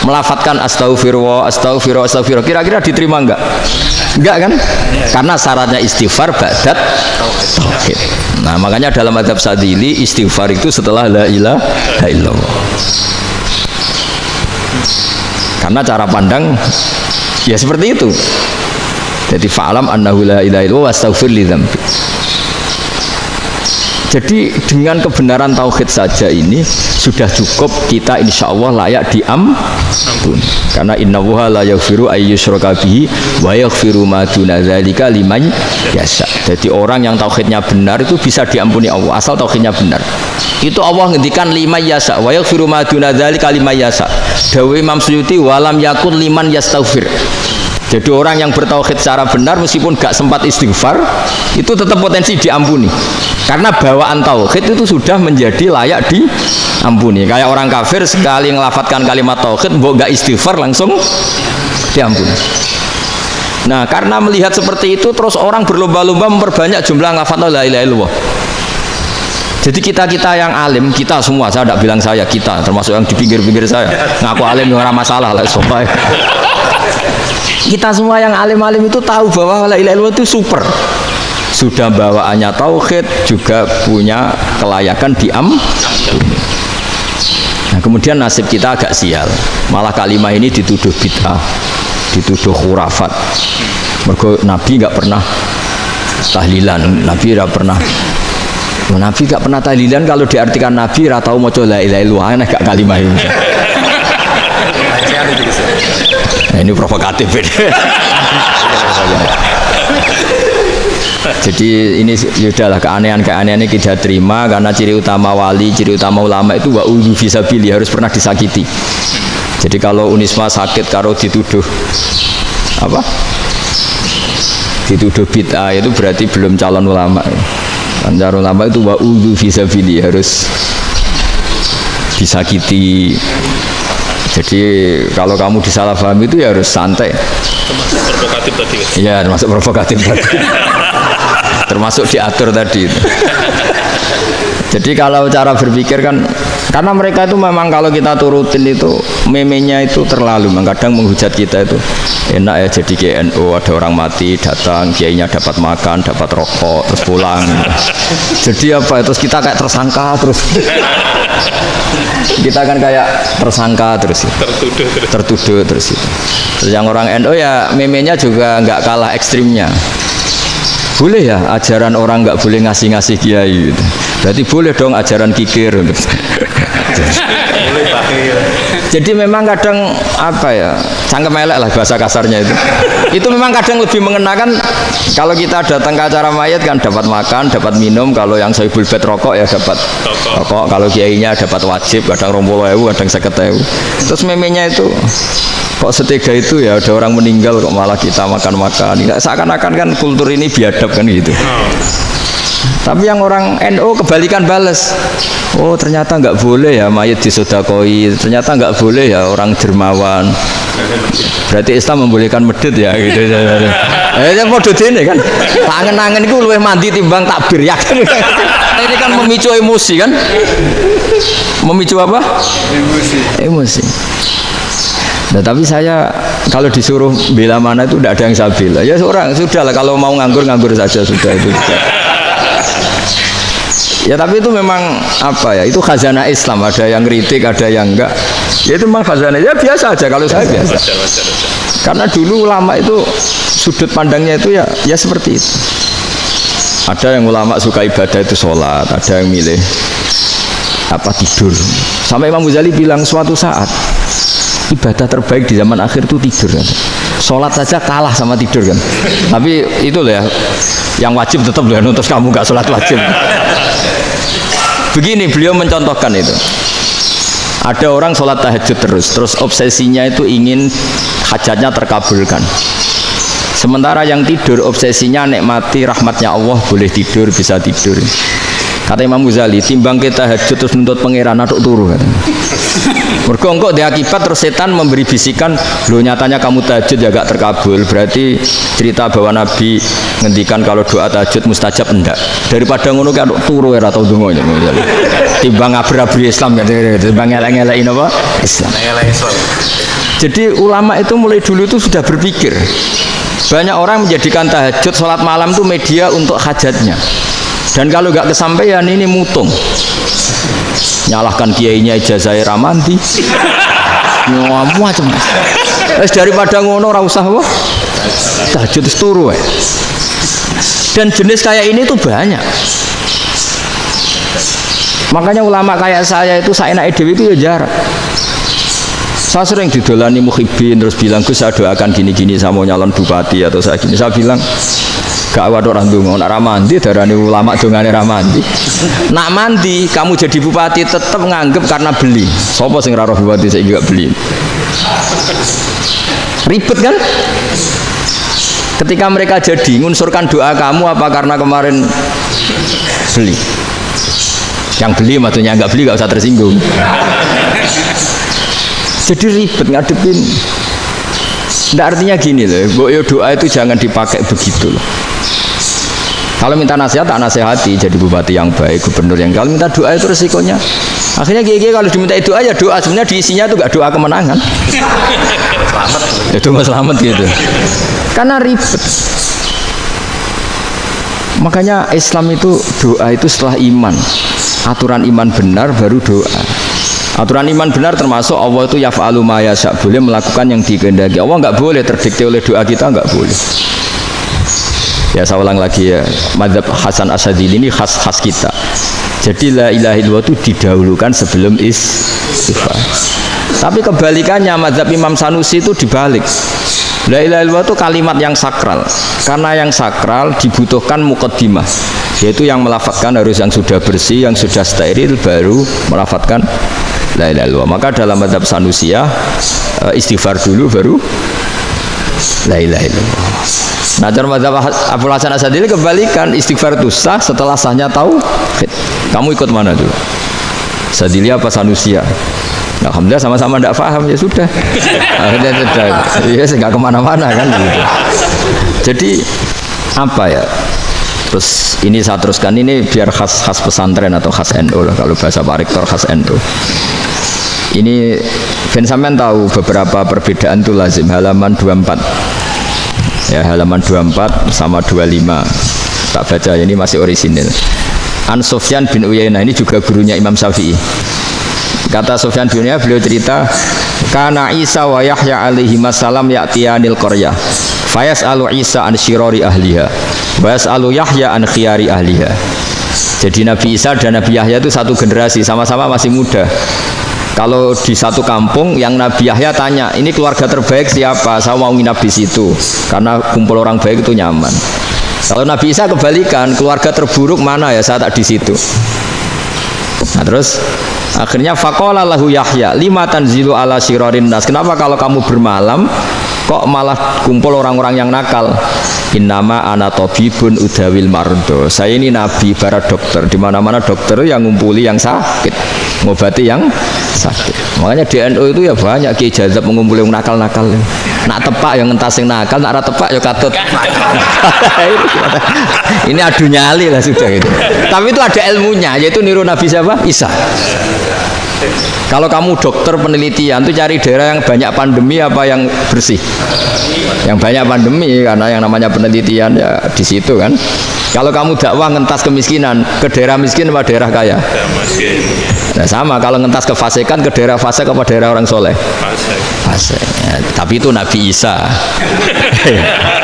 melafadzkan astaghfirullah, astaghfirullah, astaghfirullah, kira-kira diterima enggak? Enggak kan? Karena syaratnya istighfar ba'dat tauhid. Nah, makanya dalam madzhab Sadili istighfar itu setelah la ilaha illallah. Karena cara pandang ya seperti itu. Jadi fa'alam annahu la ilaha illallah wastaghfir li dzambi. Jadi dengan kebenaran tauhid saja ini sudah cukup kita insya Allah layak diampuni. Karena innallaha la yaghfiru ay yushraka bihi wa yaghfiru ma duna dzalika liman yasha. Jadi orang yang tauhidnya benar itu bisa diampuni Allah asal tauhidnya benar. Itu Allah ngendikan liman yasha wa yaghfiru ma duna dzalika liman yasha. Dawuh Imam Suyuti walam yakun liman yastaghfir. Jadi orang yang bertauhid secara benar meskipun gak sempat istighfar itu tetap potensi diampuni. Karena bawaan tauhid itu sudah menjadi layak diampuni. Kayak orang kafir sekali ngelafadzkan kalimat tauhid mbok gak istighfar langsung diampuni. Nah, karena melihat seperti itu terus orang berlomba-lomba memperbanyak jumlah ngelafadz la ilaha illallah. Jadi kita yang alim, kita semua, saya tidak bilang saya, kita termasuk yang di pinggir-pinggir saya ngaku alim ora masalah lah sopai. Kita semua yang alim-alim itu tahu bahwa la ilaha illallah itu super. Sudah bawaannya tauhid, juga punya kelayakan diampuni. Nah, kemudian nasib kita agak sial. Malah kalimah ini dituduh bid'ah, dituduh khurafat. Mergo Nabi nggak pernah tahlilan, Nabi nggak pernah. Nabi nggak pernah tahlilan, kalau diartikan Nabi nggak tahu mau la ilaha illallah, aneh gak kalimah ini. Nah, ini provokatif ini. Jadi ini sudahlah keanehan-keanehan ini kita terima karena ciri utama wali, ciri utama ulama itu wa udhu fisabili, harus pernah disakiti. Jadi kalau Unisma sakit kalau dituduh apa? Dituduh bid'ah itu berarti belum calon ulama. Calon ulama itu wa udhu fisabili, harus disakiti. Jadi kalau kamu disalahpahami itu ya harus santai. Termasuk provokatif tadi. Iya, termasuk provokatif tadi. Termasuk diatur tadi. Jadi kalau cara berpikir kan, karena mereka itu memang kalau kita turutin itu memenya itu terlalu, kadang menghujat kita itu enak ya jadi GNU, ada orang mati datang, kiainya dapat makan, dapat rokok, terus pulang. Jadi apa? Terus kita kayak tersangka terus. Kita kan kayak tersangka terus. Tertuduh terus itu. Terus yang orang NU ya memenya juga nggak kalah ekstrimnya. Boleh ya ajaran orang nggak boleh ngasih-ngasih kiai gitu. Berarti boleh dong ajaran kikir gitu. Boleh pakai Jadi memang kadang apa ya, cangkem elek lah bahasa kasarnya itu. Itu memang kadang lebih mengenakan kalau kita datang ke acara mayat kan dapat makan, dapat minum. Kalau yang sohibul bed rokok ya dapat rokok. Kalau kiainya dapat wajib, kadang 20.000, kadang 50.000. Terus memenya itu kok setega itu ya, ada orang meninggal kok malah kita makan-makan. Seakan-akan kan kultur ini biadab kan gitu. Tapi yang orang NU kebalikan bales. Oh ternyata nggak boleh ya mayat disodakoi. Ternyata nggak boleh ya orang dermawan. Berarti Islam membolehkan medit ya gitu. Yang model ini kan. Tangan-tangan itu luwih mandi timbang takbir ya kan. Ini kan memicu emosi kan. Memicu apa? Emosi. Nah, tapi saya kalau disuruh bela mana itu tidak ada yang saya bela. Ya seorang sudah lah kalau mau nganggur saja sudah itu. Ya tapi itu memang apa ya, itu khazanah Islam, ada yang kritik ada yang enggak, ya itu memang khazanah, ya biasa aja kalau saya biasa. Karena dulu ulama itu sudut pandangnya itu ya seperti itu. Ada yang ulama suka ibadah itu sholat, ada yang milih apa tidur. Sampai Imam Ghazali bilang suatu saat ibadah terbaik di zaman akhir itu tidur kan. Sholat saja kalah sama tidur kan. Tapi itu loh ya, yang wajib tetap loh, terus kamu nggak sholat wajib. Begini beliau mencontohkan itu. Ada orang sholat tahajud terus obsesinya itu ingin hajatnya terkabulkan. Sementara yang tidur obsesinya nikmati rahmatnya Allah, boleh tidur, bisa tidur. Kata Imam Ghazali, timbang kita tahajud terus nuntut pangeran aduk turu kan. Mergo engko dia akibat terus setan memberi bisikan, lo nyatanya kamu tahajud ya gak terkabul. Berarti cerita bahwa Nabi ngendikan kalau doa tahajud mustajab enggak. Daripada ngono kan turu ora tau donga ya. Timbang abri-abri Islam kan, timbang elek-elekin apa? Islam. Jadi ulama itu mulai dulu itu sudah berpikir. Banyak orang menjadikan tahajud salat malam itu media untuk hajatnya. Dan kalau nggak kesampaian ini mutung, nyalahkan kiainya ijazah ramandi, macam. Daripada ngono ora usah wah, tahajud turu. Dan jenis kayak ini tuh banyak. Makanya ulama kayak saya itu saenake dhewe itu ya jarak. Saya sering didolani muhibin terus bilang Gus saya doakan gini-gini saya mau nyalon bupati atau saya gini. Saya bilang gak waduh orang dungo, nak ramandi darani ulama dongane ramandi. Nak mandi kamu jadi bupati tetap nganggep karena beli. Sopo sing raro bupati saya juga beli. Ribet kan? Ketika mereka jadi ngunsurkan doa kamu apa karena kemarin beli? Yang beli maksudnya nggak beli nggak usah tersinggung. Jadi ribet ngadepin. Nggak artinya gini loh, doa itu jangan dipakai begitu loh. Kalau minta nasihat, tak nasihati jadi bupati yang baik, gubernur yang. Kalau minta doa itu resikonya. Akhirnya gigi kalau diminta doa ya doa, sebenarnya diisinya itu nggak doa kemenangan. Itu nggak selamat gitu. Karena ribet. Makanya Islam itu doa itu setelah iman. Aturan iman benar baru doa. Aturan iman benar termasuk Allah itu yaf'alu ma yasha, boleh melakukan yang dikehendaki. Allah nggak boleh terdikte oleh doa kita, nggak boleh. Ya saya ulang lagi ya, mazhab Hasan Asyadzili ini khas kita. Jadi la ilaha illallah itu didahulukan sebelum istighfar. Tapi kebalikannya mazhab Imam Sanusi itu dibalik. La ilaha illallah itu kalimat yang sakral. Karena yang sakral dibutuhkan muqaddimah, yaitu yang melafadzkan harus yang sudah bersih, yang sudah steril baru melafadzkan la ilaha illallah. Maka dalam mazhab Sanusiyah istighfar dulu baru la ilaha illallah. Nah, dalam mazhab Abu Hasan Asyadzili kebalikan, istighfar itu sah setelah sahnya tauhid. Kamu ikut mana dulu? Asyadzili apa Sanusiyah? Nah, alhamdulillah sama-sama tidak paham ya sudah. Akhirnya sudah. Ya nggak kemana-mana kan gitu. Jadi apa ya? Terus ini saya teruskan ini biar khas pesantren atau khas NU lah, kalau bahasa Pak Rektor khas NU. Ini Ben sampean tahu beberapa perbedaan itu lazim, halaman 24. Ya, halaman 24 sama 25. Tak baca ini masih orisinil. An Sufyan bin Uyainah, ini juga gurunya Imam Syafi'i. Kata Sufyan bin Uyainah, beliau cerita, kana Isa wa Yahya alaihi salam ya'tiyanil qaryah. Fayas'alu Isa an syirari ahliha. Wa yas'alu Yahya an khiyari ahliha. Jadi Nabi Isa dan Nabi Yahya itu satu generasi, sama-sama masih muda. Kalau di satu kampung yang Nabi Yahya tanya, ini keluarga terbaik siapa? Saya mau nginap di situ karena kumpul orang baik itu nyaman. Kalau Nabi Isa kebalikan, keluarga terburuk mana ya, saya tak di situ. Nah terus akhirnya faqala lahu Yahya lima tanzilu ala syirarin nas, kenapa kalau kamu bermalam kok malah kumpul orang-orang yang nakal? Innama ana tabibun udawil mardo, saya ini nabi para dokter, di mana-mana dokter yang ngumpuli yang sakit, ngobati yang sakit. Makanya di NU itu ya banyak Kiai Jazab mengumpuli yang nakal-nakal. Nak tepak yang ngentas yang nakal, nak ora tepak ya katut. Ini adu nyali lah sudah gitu. Tapi itu ada ilmunya, yaitu niru Nabi siapa? Isa. Kalau kamu dokter penelitian tuh cari daerah yang banyak pandemi apa yang bersih? Yang banyak pandemi, karena yang namanya penelitian ya di situ kan. Kalau kamu dakwah ngentas kemiskinan, ke daerah miskin apa daerah kaya? Nah sama, kalau ngentas kefasikan ke daerah fasik apa daerah orang soleh? Fasik. Ya, tapi itu Nabi Isa.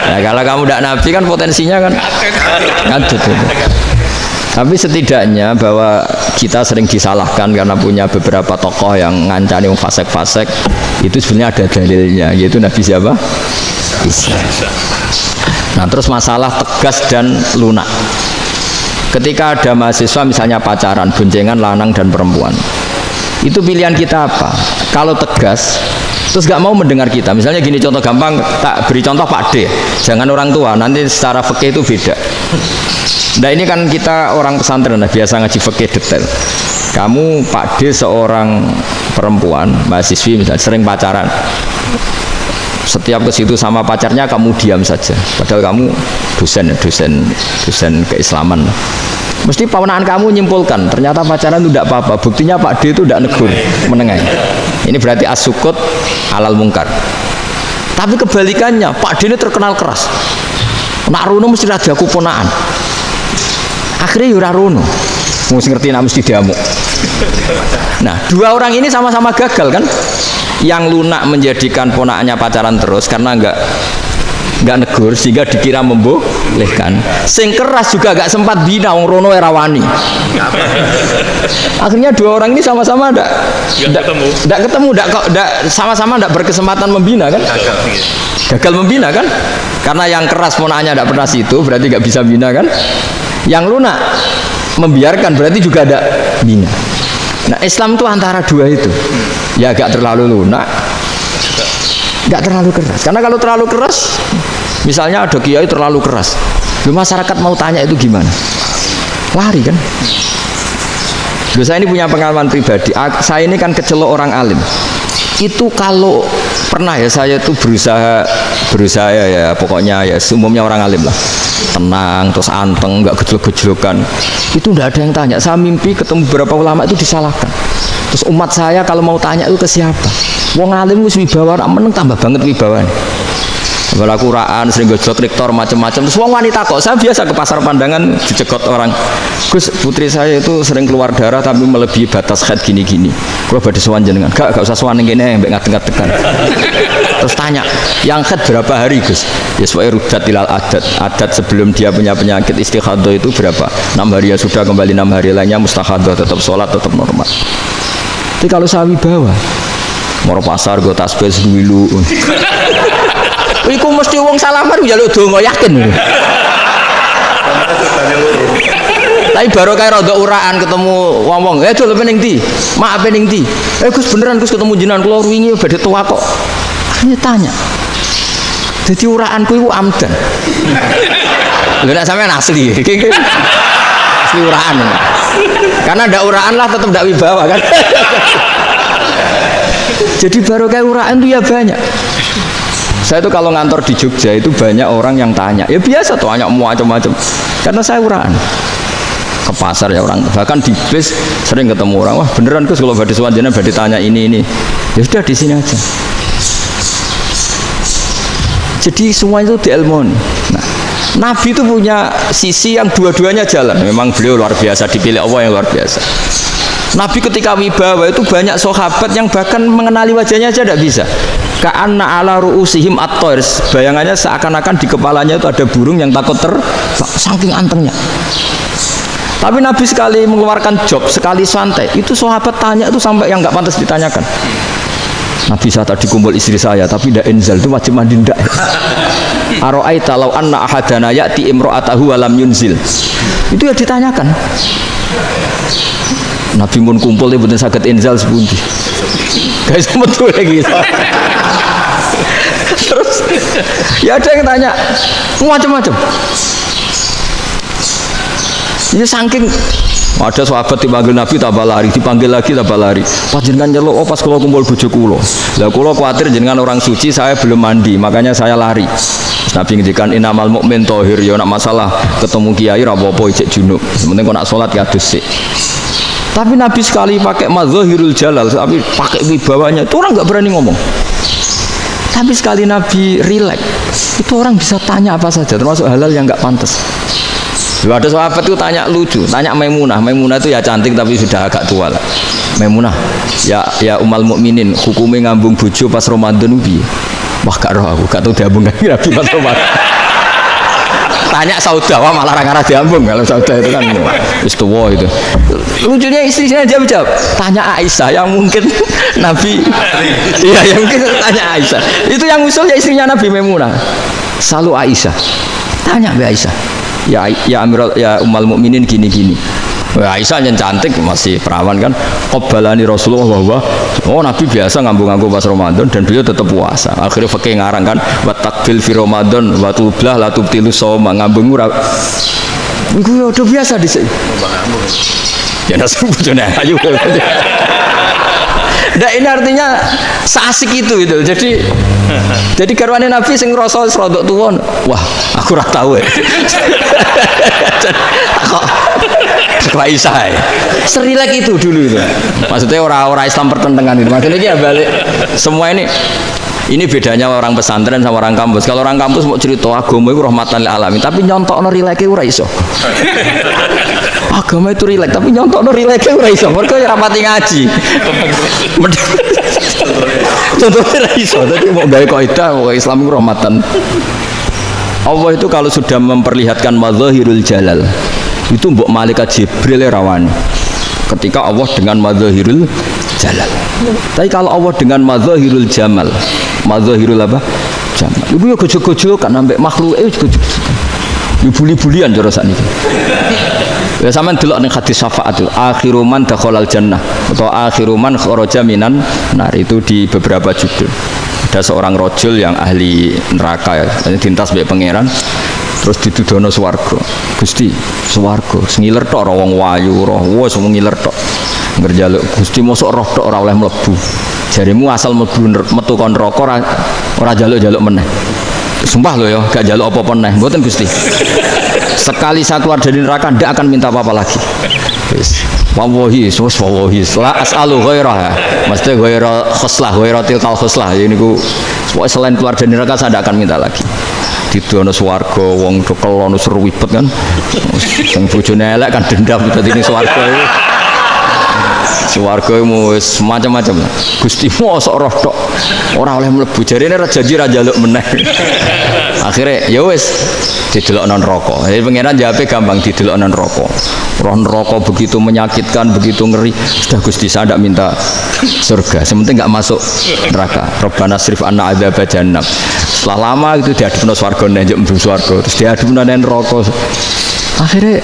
Nah, kalau kamu tidak Nabi kan potensinya kan ngadut. Tapi setidaknya bahwa kita sering disalahkan karena punya beberapa tokoh yang ngancani fasik-fasik, itu sebenarnya ada dalilnya, yaitu Nabi siapa? Isa. Nah terus masalah tegas dan lunak. Ketika ada mahasiswa misalnya pacaran, boncengan lanang dan perempuan, itu pilihan kita apa? Kalau tegas terus gak mau mendengar kita, misalnya gini contoh gampang, tak beri contoh Pak D, jangan orang tua, nanti secara fikih itu beda. Nah ini kan kita orang pesantren nah, biasa ngaji fikih detail. Kamu Pak D seorang perempuan mahasiswi misalnya sering pacaran, setiap ke situ sama pacarnya kamu diam saja, padahal kamu dosen keislaman. Mesti pawanaan kamu nyimpulkan ternyata pacaran itu tidak apa-apa, buktinya Pak D itu tidak negur, menengahi. Ini berarti as-sukut alal mungkar. Tapi kebalikannya, Pak D ini terkenal keras, nak runo mesti ada kuponaan. Akhirnya yura runo, mesti ngerti nak mesti diamuk. Nah dua orang ini sama-sama gagal kan. Yang lunak menjadikan ponakannya pacaran terus karena enggak negur sehingga dikira membolehkan. Sing keras juga enggak sempat bina wong rono era wani. Akhirnya dua orang ini sama-sama enggak ketemu, sama-sama enggak berkesempatan membina kan? Gagal membina kan? Karena yang keras ponakannya enggak pernah situ, berarti enggak bisa bina kan? Yang lunak membiarkan berarti juga ada bina. Nah Islam itu antara dua itu, ya agak terlalu lunak, nggak terlalu keras. Karena kalau terlalu keras, misalnya ada kiai terlalu keras, masyarakat mau tanya itu gimana? Lari kan? Loh, saya ini punya pengalaman pribadi. Saya ini kan kecelok orang alim. Itu kalau pernah ya saya itu berusaha ya pokoknya ya umumnya orang alim lah, tenang terus anteng, nggak gejlok-gejlokan. Itu tidak ada yang tanya. Saya mimpi ketemu beberapa ulama itu disalahkan. Terus umat saya kalau mau tanya itu ke siapa? Wong alim wis wibawa, meneng tambah banget wibawanya. Bala Quran sering gojlok rektor macam-macam. Terus wong wanita kok, saya biasa ke pasar Pandangan dicegot orang. Gus, putri saya itu sering keluar darah tapi melebihi batas haid gini-gini. Kalau badhe sowan jenengan, gak usah sowan ning kene mbek ngadeg-ngadegan. Terus tanya, yang haid berapa hari Gus? Ya sesuai rudat ilal adat. Adat sebelum dia punya penyakit istighadah itu berapa? 6 hari ya sudah, kembali 6 hari lainnya mustahadah, tetap sholat, tetap normal. Tapi kalau saya wibawa, mau pasar gue tasbih dulu. Iku mesti wong salaman njaluk donga yakin. Tapi baru kayak rada uraan ketemu wong-wong, dol pening ndi? Mak pening ndi? Gus beneran Gus ketemu jenengan kula wingi badhe tua kok. Akhirnya tanya. Jadi uraanku iku amdan. Lha nek sampean asli. Asli uraan. Karena ndak uraan lah tetap ndak wibawa kan. Jadi baru kayak uraan itu ya banyak. Saya itu kalau ngantor di Jogja itu banyak orang yang tanya, ya biasa tuh tanya macam-macam. Karena saya uraan ke pasar ya orang, bahkan di bis sering ketemu orang, wah beneran Gus kalau badhe sowan jenengan badhe tanya ini, ya sudah di sini aja. Jadi semua itu diilmoni. Nah, Nabi itu punya sisi yang dua-duanya jalan. Memang beliau luar biasa, dipilih Allah yang luar biasa. Nabi ketika wibawa itu banyak sahabat yang bahkan mengenali wajahnya aja tidak bisa. Ka'anna ala ru'usihim at-thair, bayangannya seakan-akan di kepalanya itu ada burung yang takut terbang, saking antengnya. Tapi Nabi sekali mengeluarkan job, sekali santai, itu sahabat tanya itu sampai yang nggak pantas ditanyakan. Nabi saya tadi kumpul istri saya, tapi tidak inzal itu wajib mandi ndak. Aro'aita law anna ahadana ya'ti imro'atahu wa lam yunzil. Itu ya ditanyakan. Nabi mun kumpul itu betul saged inzal sepundi. Guys betul lagi. Terus ya ada yang tanya macam-macam. Ini saking ada sahabat dipanggil Nabi tambah lari, dipanggil lagi tambah lari. Panjenengan nyeluk, oh pas kalau kumpul bojo kula. Lah kula kuwatir jenengan orang suci, saya belum mandi, makanya saya lari. Terus Nabi ngendikan inamal mukmin thahir, ya nak masalah ketemu kiai ra apa-apa ijek junub. Penting kok nak salat ya adus sik. Tapi Nabi sekali pakai mazahirul jalal, tapi pakai wibawanya, itu orang nggak berani ngomong. Tapi sekali Nabi rileks, itu orang bisa tanya apa saja, termasuk halal yang nggak pantas. Ada sahabat itu tanya lucu, tanya Maimunah. Maimunah itu ya cantik tapi sudah agak tua lah. Maimunah, ya umal mukminin, hukumnya ngambung bojo pas Ramadan ubi. Wah gak roh aku, gak tahu diambung Nabi pas Ramadan. Tanya Saudah, wah malah orang arah diambung. Kalau Saudah itu kan istuwa itu. Lucunya istrinya jawab. Tanya Aisyah yang mungkin Nabi. Iya yang mungkin tanya Aisyah. Itu yang usul ya istrinya Nabi Maimunah. Selalu Aisyah. Tanya Mbak Aisyah. Ya Amirul ya umal mukminin gini-gini. Aisyah yang cantik masih perawan kan. Qabbalani Rasulullah bahwa Nabi biasa ngambung-ngambung pas Ramadan dan beliau tetap puasa. Akhirnya fakih ngarang kan wa takbil fi Ramadan wa tublah la tubtilu shauma ngambung ora. Iku udah biasa di sini. Ya nasi bojone ayu. Nah ini artinya seasik itu gitu. Jadi garwane Nabi sing ngrasa rodok tuwon. Wah, aku ora tahu ya. Kok Aisyah. Serilek itu dulu itu. Maksudnya orang Islam pertentangan itu. Maksudnya ya balik semua ini bedanya orang pesantren sama orang kampus. Kalau orang kampus mau cerita agama itu rahmatan lil alamin, tapi nyontokno rileke ora iso. Agama itu rilek, tapi nyontokno rileke ora iso. Mergo ya rapati ngaji. Contohnya ora iso, tapi mau gawe kaidah Islam itu rahmatan. Allah itu kalau sudah memperlihatkan mazahirul jalal, itu mbok malaikat Jibril rawani. Ketika Allah dengan mazahirul jalal. Tapi kalau Allah dengan mazahirul jamal, mazahirul apa? Jamal. Ibu ya gojok-gojok kan ambek makhluke gojok. Ibu buli-bulian cara sakniki. Ya sampean delok ning hadis syafaat itu, akhiru man dakhalal jannah atau akhiru man kharaja minan nar itu di beberapa judul. Ada seorang rajul yang ahli neraka ya, dintas mbek pangeran. Terus ditudono swarga. Gusti, swarga sengiler tok ora wong wayu, roh wis ngiler tok. Ngerjaluk Gusti mosok roh tok ora oleh mlebu. Jarimu asal mlebu metu kon neraka ora jaluk-jaluk meneh. Sumpah lho ya, gak jaluk apa-apa meneh. Mboten Gusti. Sekali saya keluar dari neraka ndak akan minta apa-apa lagi. Wis. Wallahi, wallahi. La as'alu ghairah. Mesti ghairah khoslah, ghairah tilkal khoslah. Ya niku selain keluar dari neraka saya ndak akan minta lagi. Didono swarga wong cekel seru wibet kan sing bojone elek kan dendam dadi ning swarga iki swarga wis macam-macam Gusti mosok roh tok ora oleh mlebu jarene ra janji ra njaluk meneh akhire ya wis didelokno neraka jadi pangeran jawabe gampang didelokno neraka roh neraka begitu menyakitkan begitu ngeri sudah Gusti saya ndak minta surga sementing enggak masuk neraka Rabbana srif anna adzab jahannam setelah lama itu diadupno swarga njuk mlebu swarga terus diadupno nang neraka akhirnya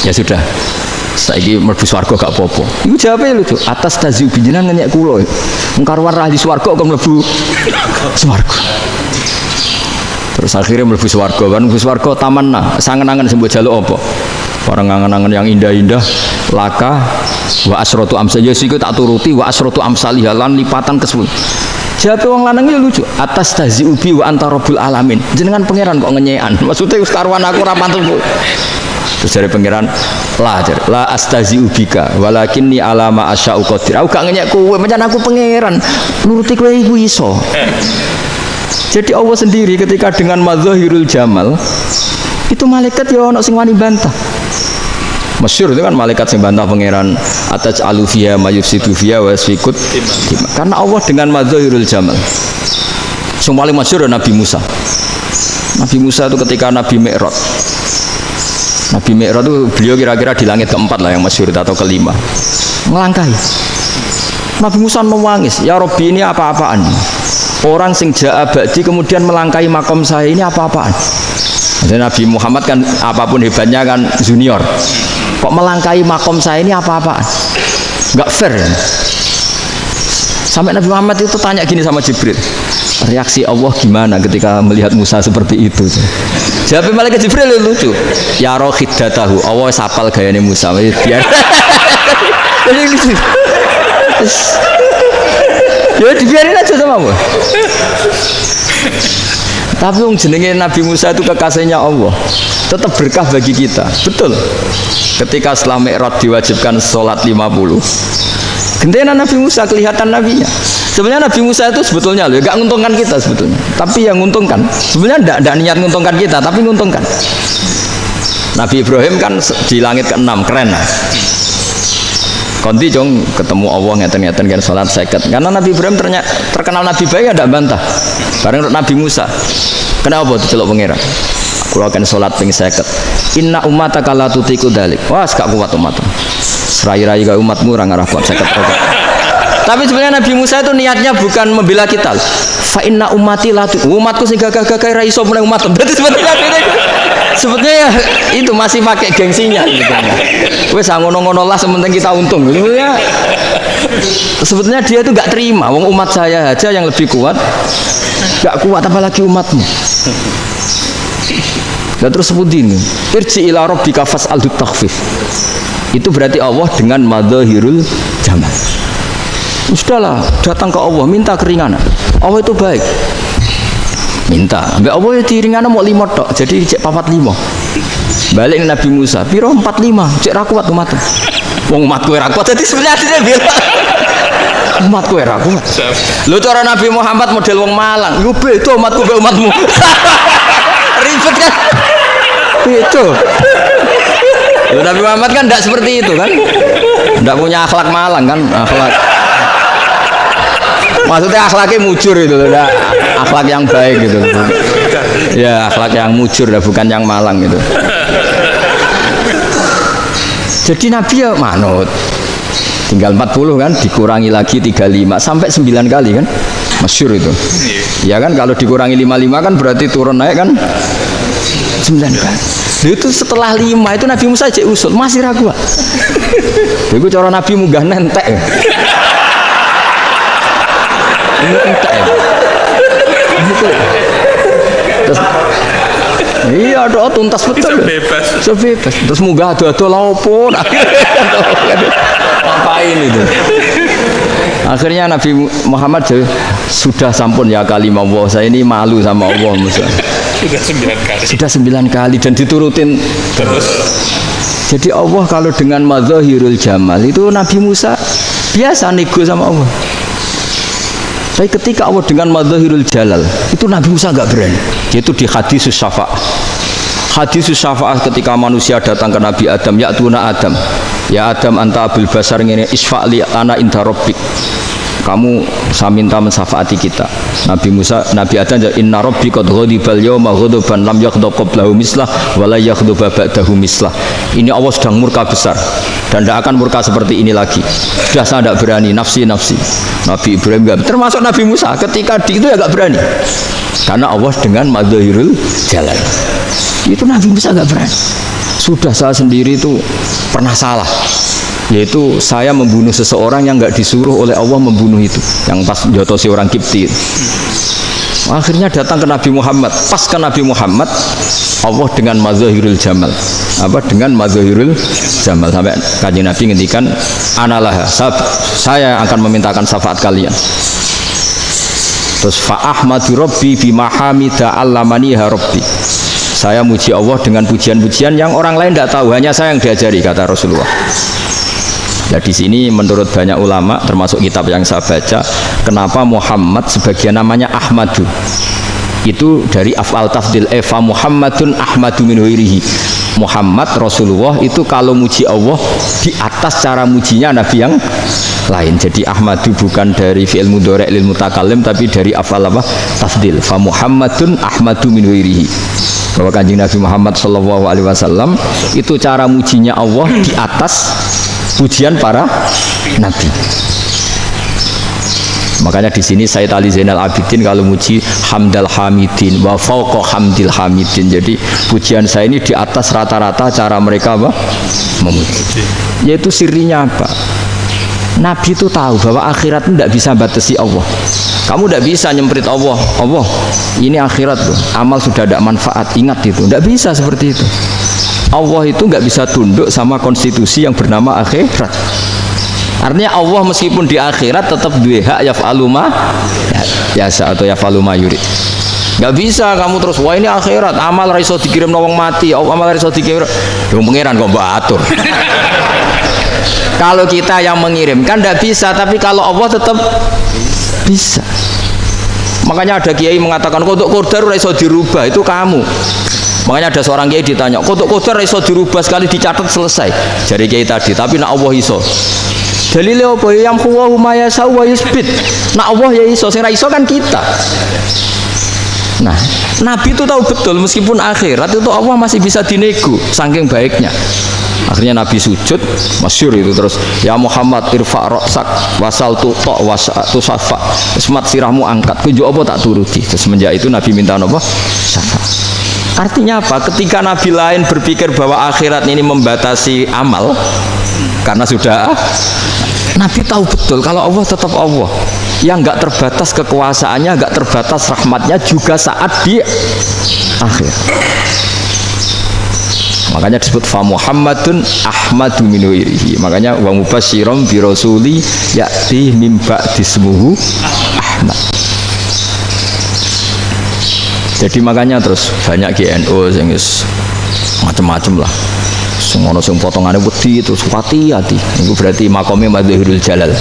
ya sudah saiki mlebu swarga gak apa-apa iku jawabe lucu atas taziu binjenengan ngenyek kula engkarwan ahli swarga kok mlebu swarga terus akhirnya mlebu swarga kan mlebu swarga tamanna sangen-angen sing mbok jaluk apa orang angen-angen yang indah-indah laka wa asratu amsal ya siku tak turuti wa asratu amsalih lan lipatan kesuwun jawab wong lanang iki lucu atas tazi ubi wa anta rabbul alamin jenengan pangeran kok ngenyekan maksudnya wis karuan aku ora pantes terus dari pangeran la astazi ubika walakinni alama asya'u qadir aku gak ngenyek kowe pancen aku pangeran nuruti kowe iku iso jadi Allah sendiri ketika dengan mazahirul jamal itu malaikat ya ono sing wani bantah masyhur itu kan malaikat sing bantah pangeran ataj alufia mayufsidu fiya wa yasfikut karena Allah dengan mazahirul jamal sing paling masyhur Nabi Musa itu ketika Nabi Mi'raj Nabi Mi'raj itu beliau kira-kira di langit keempat lah yang masyhur atau kelima. Melangkahi. Nabi Musa menangis, ya Rabbi ini apa-apaan? Orang sing ja'a ba'di kemudian melangkahi makom saya ini apa-apaan? Jadi Nabi Muhammad kan apapun hebatnya kan junior. Kok melangkahi makom saya ini apa-apaan? Enggak fair. Sampai Nabi Muhammad itu tanya gini sama Jibril, reaksi Allah gimana ketika melihat Musa seperti itu? Jawab malaikat Jibril lucu. Ya rohidatahu, Allah sapal gayane Musa. Biar. Jadi lucu. Ya dibiarin aja sama Allah. Tapi yang jenenge Nabi Musa itu kekasihnya Allah, tetap berkah bagi kita. Betul. Ketika setelah Mi'raj diwajibkan sholat 50, gentenan Nabi Musa kelihatan nabinya. Sebenarnya Nabi Musa itu sebetulnya loh, gak menguntungkan kita sebetulnya. Tapi yang menguntungkan, sebenarnya tidak niat menguntungkan kita, tapi menguntungkan. Nabi Ibrahim kan di langit ke-6, keren lah. Konti jong ketemu Allah ngeten-ngeten kan sholat seket. Karena Nabi Ibrahim terkenal Nabi baik, ada bantah. Bareng Nabi Musa, kenapa tuh celok pengira? Aku akan sholat ping seket. Inna umataka la tutiku dalik. Wah, gak kuat umatmu. Serai-rai gak umatmu orang arah kuat seket. Tapi sebenarnya Nabi Musa itu niatnya bukan membela kita. Fa inna ummati la umatku sing gagah-gagah ra iso meneng umat. Berarti sebetulnya ya itu masih pakai gengsinya sebetulnya. Wes ngono-ngono lah sementing kita untung. Sebetulnya dia itu enggak terima wong umat saya aja yang lebih kuat. Enggak kuat apalagi umatmu. Dan terus sebudin irji ila rabbika fas'alhu takhfif. Itu berarti Allah dengan madzahirul jamal. Sudahlah, datang ke Allah minta keringanan. Allah itu baik. Minta, mbak Allah ya diringan mau 5 tok, jadi cek 45. Balik ke Nabi Musa, piro 45, cek ra kuat umat. Wong umatku ra kuat, jadi sebenarnya dia bilang umatku ra kuat. Lho cara Nabi Muhammad model wong Malang, yo beda umatku mbek umatmu. Ribet kan? Itu. Lho Nabi Muhammad kan tidak seperti itu kan? Tidak punya akhlak Malang kan, akhlak. Maksudnya akhlaknya mujur itu, akhlak yang baik gitu. Ya akhlak yang mujur, bukan yang malang gitu. Jadi Nabi ya manut. Tinggal 40 kan, dikurangi lagi 35 sampai 9 kali kan, masyhur itu. Ya kan kalau dikurangi 55 kan berarti turun naik kan 9 kali. Itu setelah 5 itu Nabi Musa cek usul masih ragu. Itu cara Nabi munggah nentek. Ini entek ya. Terus iya doa tuntas betul. Sebebas. Terus munggah ado-ado laupun. Ngapain itu? Akhirnya Nabi Muhammad sudah sampun ya kalimah Allah. Saya ini malu sama Allah Musa. Sudah 9 kali dan diturutin terus. Jadi Allah kalau dengan madzahirul jamal itu Nabi Musa biasa nego sama Allah. Tapi ketika Allah dengan madzahirul jalal itu Nabi Musa enggak berani. Yaitu di hadisus syafa'ah. Hadisus syafa'ah ketika manusia datang ke Nabi Adam, ya tuna Adam, ya Adam anta abul basar ngene isfa'li ana inda rabbik. Kamu saya minta mensafaati kita. Nabi Musa, Nabi Adam inna rabbi qad ghadibal yawma ghadaban lam yaghdab qablahu mislah wa la yaghdab ba'dahu mislah. Ini Allah sedang murka besar dan tidak akan murka seperti ini lagi. Sudah saya tidak berani, nafsi. Nabi Ibrahim enggak, termasuk Nabi Musa ketika itu ya enggak berani. Karena Allah dengan madzahirul jalal. Itu Nabi Musa enggak berani. Sudah saya sendiri itu pernah salah. Yaitu saya membunuh seseorang yang enggak disuruh oleh Allah membunuh itu, yang pas jotosi orang Kipti. Akhirnya datang ke Nabi Muhammad. Pas ke Nabi Muhammad Allah dengan madzahirul jamal. Apa dengan madzahirul jamal sampai Kanjeng Nabi ngendikan analah saya akan memintakan syafaat kalian. Terus fa ahmadu rabbi bima hamida allamaniha rabbi. Saya muji Allah dengan pujian-pujian yang orang lain tidak tahu, hanya saya yang diajari, kata Rasulullah. Nah di sini menurut banyak ulama termasuk kitab yang saya baca, kenapa Muhammad sebagian namanya Ahmadu? Itu dari af'al tafdil fa Muhammadun Ahmadu min ghairihi. Muhammad Rasulullah itu kalau muji Allah di atas cara mujinya Nabi yang lain. Jadi Ahmadu bukan dari fi'il mudhari' lil mutakallim tapi dari afal apa? Tafdil. Fa Muhammadun Ahmadu min ghairihi. Bahwa Kanjeng Nabi Muhammad sallallahu alaihi wasallam itu cara mujinya Allah di atas pujian para nabi. Makanya di sini Sayyid Ali Zainal Abidin kalau muji hamdal hamidin wa fauqa hamdil hamidin. Jadi pujian saya ini di atas rata-rata cara mereka apa? Memuji. Yaitu sirinya apa? Nabi itu tahu bahwa akhirat itu tidak bisa batasi Allah. Kamu tidak bisa nyemprit Allah. Allah, ini akhirat tuh. Amal sudah tidak manfaat. Ingat itu. Tidak bisa seperti itu. Allah itu nggak bisa tunduk sama konstitusi yang bernama akhirat. Artinya Allah meskipun di akhirat tetap duwe hak yaf'alu ma yasa atau yaf'alu ma yurid. Enggak bisa kamu terus wah ini akhirat, amal ra iso dikirim wong mati, amal ra iso dikirim. Wong pangeran kok mbok atur. Kalau kita yang mengirimkan tidak bisa, tapi kalau Allah tetap bisa. Makanya ada kiai mengatakan kodok qadar ora iso dirubah, itu kamu. Makanya ada seorang kiai ditanya, kodok qadar ora iso dirubah sekali dicatat selesai. Jari kiai tadi, tapi nak Allah iso. Dalile apa? Yang huwa ma yasha wa yusbit. Nak Allah ya iso, sing ra iso kan kita. Nah, Nabi itu tahu betul meskipun akhirat itu Allah masih bisa dinego saking baiknya. Akhirnya Nabi sujud, masyhur itu terus, ya Muhammad irfa' ra'sak wasal tuta wasatu safa. Semat sirahmu angkat, kunjuk apa tak turuti. Terus semenjak itu Nabi minta apa? Syafa. Artinya apa? Ketika Nabi lain berpikir bahwa akhirat ini membatasi amal karena sudah Nabi tahu betul kalau Allah tetap Allah yang enggak terbatas kekuasaannya, enggak terbatas rahmatnya juga saat di akhir. Makanya disebut fa Muhammadun Ahmadu min ghairihi. Makanya wa mubasyiran bi rasuli ya'ti mim ba'di ismuhu Ahmad. Jadi makanya terus banyak GNO yang macam-macam lah. Ono sing potongane wedi terus hati-hati. Iku berarti makome Madhahirul Jalal.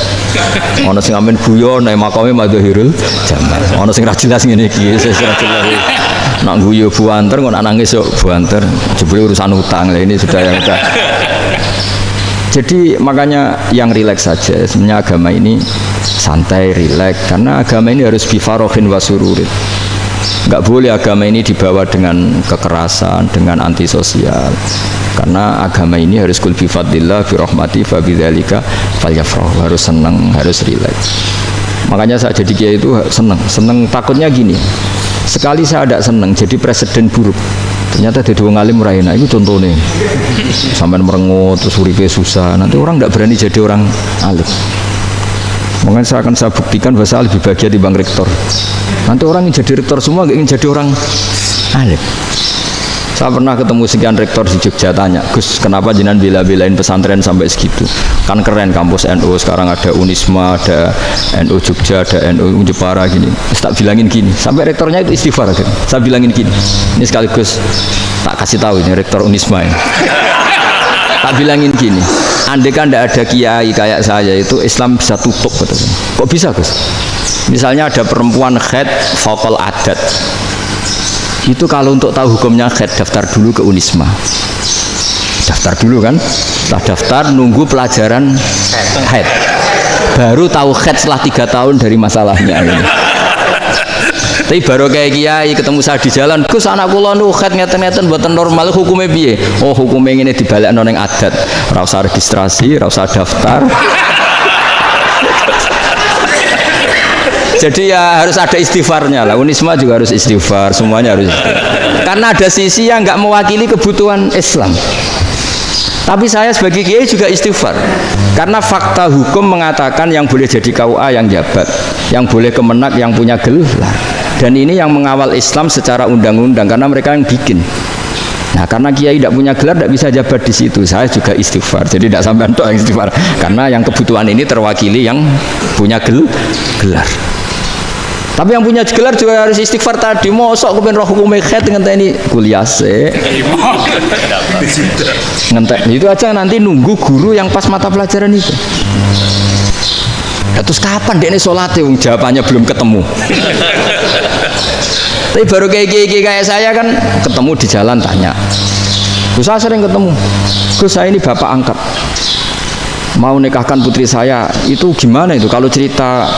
Ono sing amen guyon nek makome Madhahirul Jamal. Ono sing ra jelas ngene iki, wis ra jelas. Nak guyu buanter kok nak nangis yo buanter. Jebule urusan utang. Lah ini sudah yang udah. Jadi makanya yang rileks saja. Sebenarnya agama ini santai, rileks karena agama ini harus bifarohin wasururin. Enggak boleh agama ini dibawa dengan kekerasan, dengan antisosial. Karena agama ini harus kul bi fadlillah bi rahmati fa bidzalika falyafrahu, harus senang, harus rileks. Makanya saya jadi kiai itu senang takutnya gini. Sekali saya tidak senang jadi presiden buruk. Ternyata jadi wong alim ora enak, itu contohnya. Sampai merengut terus uripe susah, nanti orang tidak berani jadi orang alim. Makanya saya buktikan bahwa saya lebih bahagia dibanding rektor. Nanti orang yang jadi rektor semua nggak ingin jadi orang alim. Saya pernah ketemu sekian rektor di Jogja tanya, Gus, kenapa jenengan bela-belain pesantren sampai segitu? Kan keren kampus NU, sekarang ada Unisma, ada NU Jogja, ada NU Jepara gini. Tak bilangin gini, sampai rektornya itu istighfar kan? Saya bilangin gini, ini sekaligus tak kasih tahu ini rektor Unisma ini. Tak bilangin gini, andai kan tidak ada kiai kayak saya itu Islam bisa tutup betul. Kok bisa Gus? Misalnya ada perempuan haid faqal adat. Itu kalau untuk tahu hukumnya haid daftar dulu ke Unisma. Daftar dulu kan? Setelah daftar nunggu pelajaran haid. Baru tahu haid setelah 3 tahun dari masalahnya ini. Tapi baru kayak kiai ketemu saya di jalan, Gus anak kula nu haid ngeten-ngeten mboten normal, hukumnya piye? Oh, hukumnya ngene dibalekno ning adat. Ora usah registrasi, ora usah daftar. Jadi ya harus ada istighfarnya lah. Unisma juga harus istighfar, semuanya harus istighfar. Karena ada sisi yang nggak mewakili kebutuhan Islam. Tapi saya sebagai kiai juga istighfar. Karena fakta hukum mengatakan yang boleh jadi KUA yang jabat, yang boleh kemenak yang punya gelar. Dan ini yang mengawal Islam secara undang-undang karena mereka yang bikin. Nah, karena kiai tidak punya gelar tidak bisa jabat di situ. Saya juga istighfar. Jadi tidak sampai untuk yang istighfar. Karena yang kebutuhan ini terwakili yang punya gelar. Tapi yang punya gelar juga harus istighfar tadi. Mosok kepen roh hukum haid ngenteni kuliah se. Ngentek. Itu aja nanti nunggu guru yang pas mata pelajaran itu. Ya, terus kapan dekne salate wong jawabannya belum ketemu. Tapi baru kayak saya kan ketemu di jalan tanya. Saya sering ketemu, Gus saya ini bapak angkat, mau nikahkan putri saya, itu gimana itu? Kalau cerita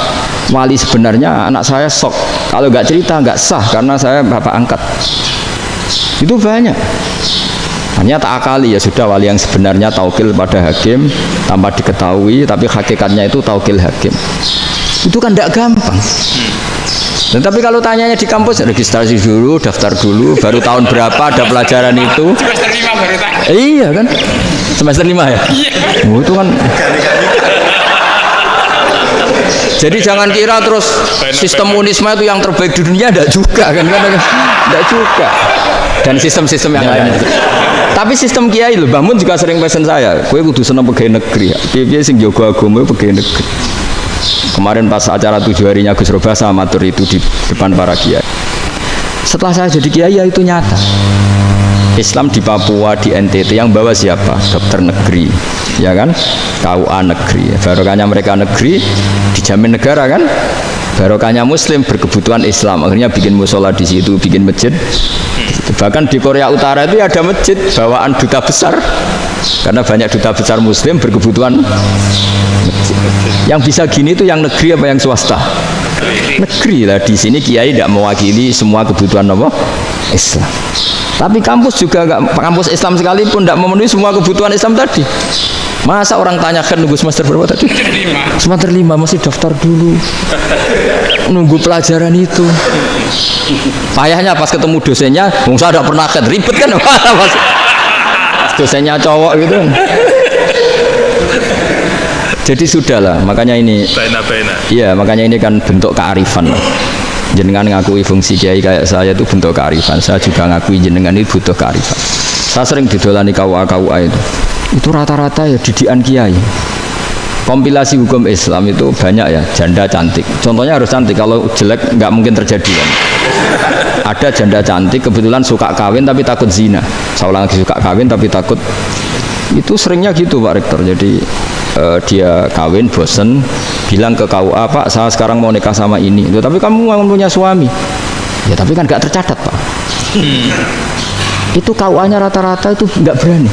wali sebenarnya anak saya sok, kalau nggak cerita nggak sah karena saya bapak angkat. Itu banyak. Hanya tak akali ya sudah wali yang sebenarnya taukil pada hakim tanpa diketahui, tapi hakikatnya itu taukil hakim. Itu kan tidak gampang. Dan tapi kalau tanyanya di kampus, registrasi dulu, daftar dulu, baru tahun berapa ada pelajaran itu. Semester 5 baru tanya. Iya kan? Semester 5 ya? Iya. Oh, itu kan. Jadi jangan kira terus sistem unisme itu yang terbaik di dunia, tidak juga kan? Tidak juga. Dan sistem-sistem yang lain. Tapi sistem kiai loh, Mbah Mun juga sering pesen saya, kowe kudu seneng pegawai negeri. Piye-piye sing jaga agama pegawai negeri. Kemarin pas acara 7 harinya Gus Roba sama matur itu di depan para kiai. Setelah saya jadi kiai ya itu nyata. Islam di Papua, di NTT yang bawa siapa? Dokter negeri, ya kan? KUA negeri. Barokahnya mereka negeri dijamin negara kan? Barokahnya Muslim berkebutuhan Islam. Akhirnya bikin musola di situ, bikin masjid. Bahkan di Korea Utara itu ada masjid bawaan duta besar. Karena banyak duta besar Muslim berkebutuhan masjid. Yang bisa gini itu yang negeri apa yang swasta? Negeri lah. Di sini kiai tidak mewakili semua kebutuhan apa? Islam. Tapi kampus juga enggak, kampus Islam sekalipun tidak memenuhi semua kebutuhan Islam tadi. Masa orang tanyakan nunggu semester berapa tadi? Semester 5 masih daftar dulu. Nunggu pelajaran itu. Payahnya pas ketemu dosennya, saya tidak pernah ribet kan? Pas dosennya cowok gitu. Jadi sudahlah, makanya ini. Iya, makanya ini kan bentuk kearifan. Jenengan ngakui fungsi kiai kayak saya itu bentuk kearifan. Saya juga ngakui jenengan itu butuh kearifan. Saya sering didolani KUA itu. Itu rata-rata ya didikan kiai. Kompilasi hukum Islam itu banyak ya, janda cantik. Contohnya harus cantik, kalau jelek nggak mungkin terjadi kan. Ada janda cantik kebetulan suka kawin tapi takut zina. Saya ulang lagi, suka kawin tapi takut. Itu seringnya gitu Pak Rektor. Jadi dia kawin bosen, bilang ke KUA, Pak saya sekarang mau nikah sama ini. Tapi kamu mau punya suami. Ya tapi kan nggak tercatat Pak. Itu KUA-nya rata-rata itu nggak berani.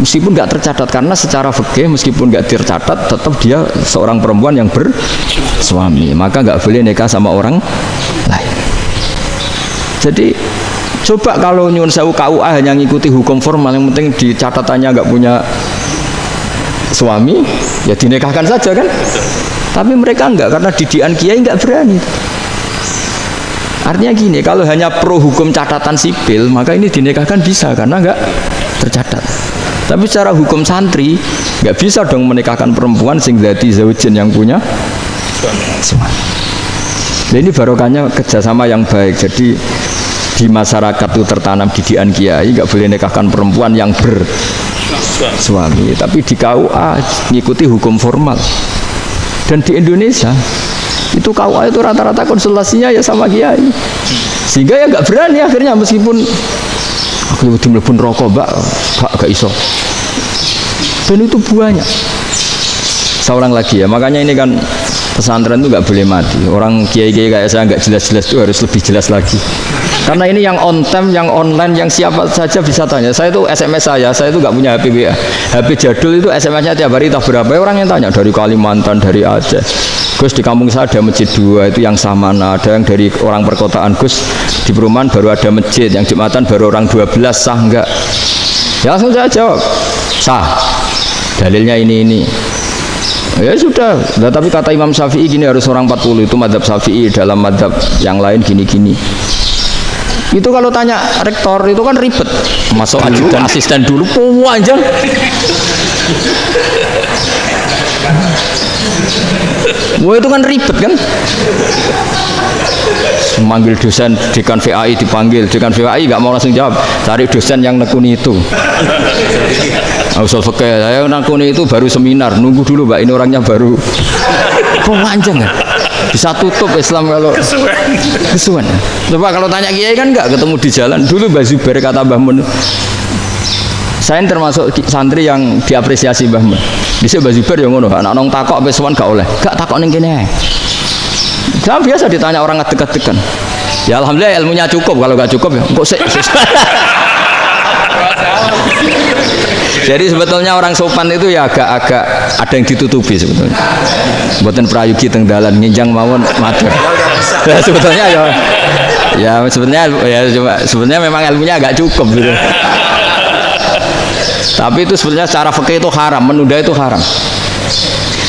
Meskipun nggak tercatat, karena secara fikih meskipun nggak tercatat tetap dia seorang perempuan yang bersuami, maka nggak boleh nikah sama orang lain. Jadi coba kalau nyuwun sewu KUA hanya ngikuti hukum formal, yang penting di catatannya nggak punya suami, ya dinikahkan saja kan. Tapi mereka enggak, karena didikan kiai nggak berani. Artinya gini, kalau hanya pro hukum catatan sipil, maka ini dinikahkan bisa karena nggak tercatat. Tapi secara hukum santri nggak bisa dong menikahkan perempuan sing dzati zaujin yang punya suami. Nah, ini barokahnya kerjasama yang baik. Jadi di masyarakat itu tertanam didikan kiai, nggak boleh nikahkan perempuan yang bersuami. Tapi di KUA ngikuti hukum formal. Dan di Indonesia itu KUA itu rata-rata konsultasinya ya sama kiai. Sehingga ya nggak berani akhirnya, meskipun aku udah mlebu rokok mbak, gak iso. Dan itu banyak. Saya ulang lagi ya, makanya ini kan pesantren itu nggak boleh mati. Orang kiai-kiai kayak saya nggak jelas-jelas itu harus lebih jelas lagi. Karena ini yang on time, yang online, yang siapa saja bisa tanya. Saya itu SMS saya itu nggak punya HP WA. HP jadul itu SMS-nya tiap hari tak berapa. Orang yang tanya dari Kalimantan, dari Aceh. Gus di kampung saya ada masjid 2 itu yang Samana, ada yang dari orang perkotaan. Gus di perumahan baru ada masjid, yang Jumatan baru orang 12, sah enggak? Ya langsung saya jawab, sah. Dalilnya ini. Ya sudah. Nah, tapi kata Imam Syafi'i gini harus orang 40, itu mazhab Syafi'i, dalam mazhab yang lain gini-gini. Itu kalau tanya rektor itu kan ribet. Masuk ajudan asisten dulu, panjang. Wah itu kan ribet kan? Memanggil dosen, dekan VAI dipanggil, dekan VAI nggak mau langsung jawab, cari dosen yang nekuni itu. Usul fikih, saya nekuni itu baru seminar, nunggu dulu mbak, ini orangnya baru. Kok panjang ya? Bisa tutup Islam kalau kesuwen. Coba kalau tanya kiai kan nggak ketemu di jalan. Dulu Mbah Zubair kata Mbah Mun, saya termasuk santri yang diapresiasi Mbah Mun. Dhisik Mbah Zubair yang ngono, anak nong takok pesuan gak oleh. Gak takok ning kene. Saya biasa ditanya orang ngadeg-adegan. Ya alhamdulillah ilmunya cukup, kalau gak cukup ya kok sik. Jadi sebetulnya orang sopan itu ya agak-agak ada yang ditutupi sebetulnya. Mboten prayogi teng dalan nginjang mawon matur. Ya, sebetulnya sebenarnya memang ilmunya agak cukup gitu. Tapi itu sebenarnya secara fikih itu haram, menunda itu haram.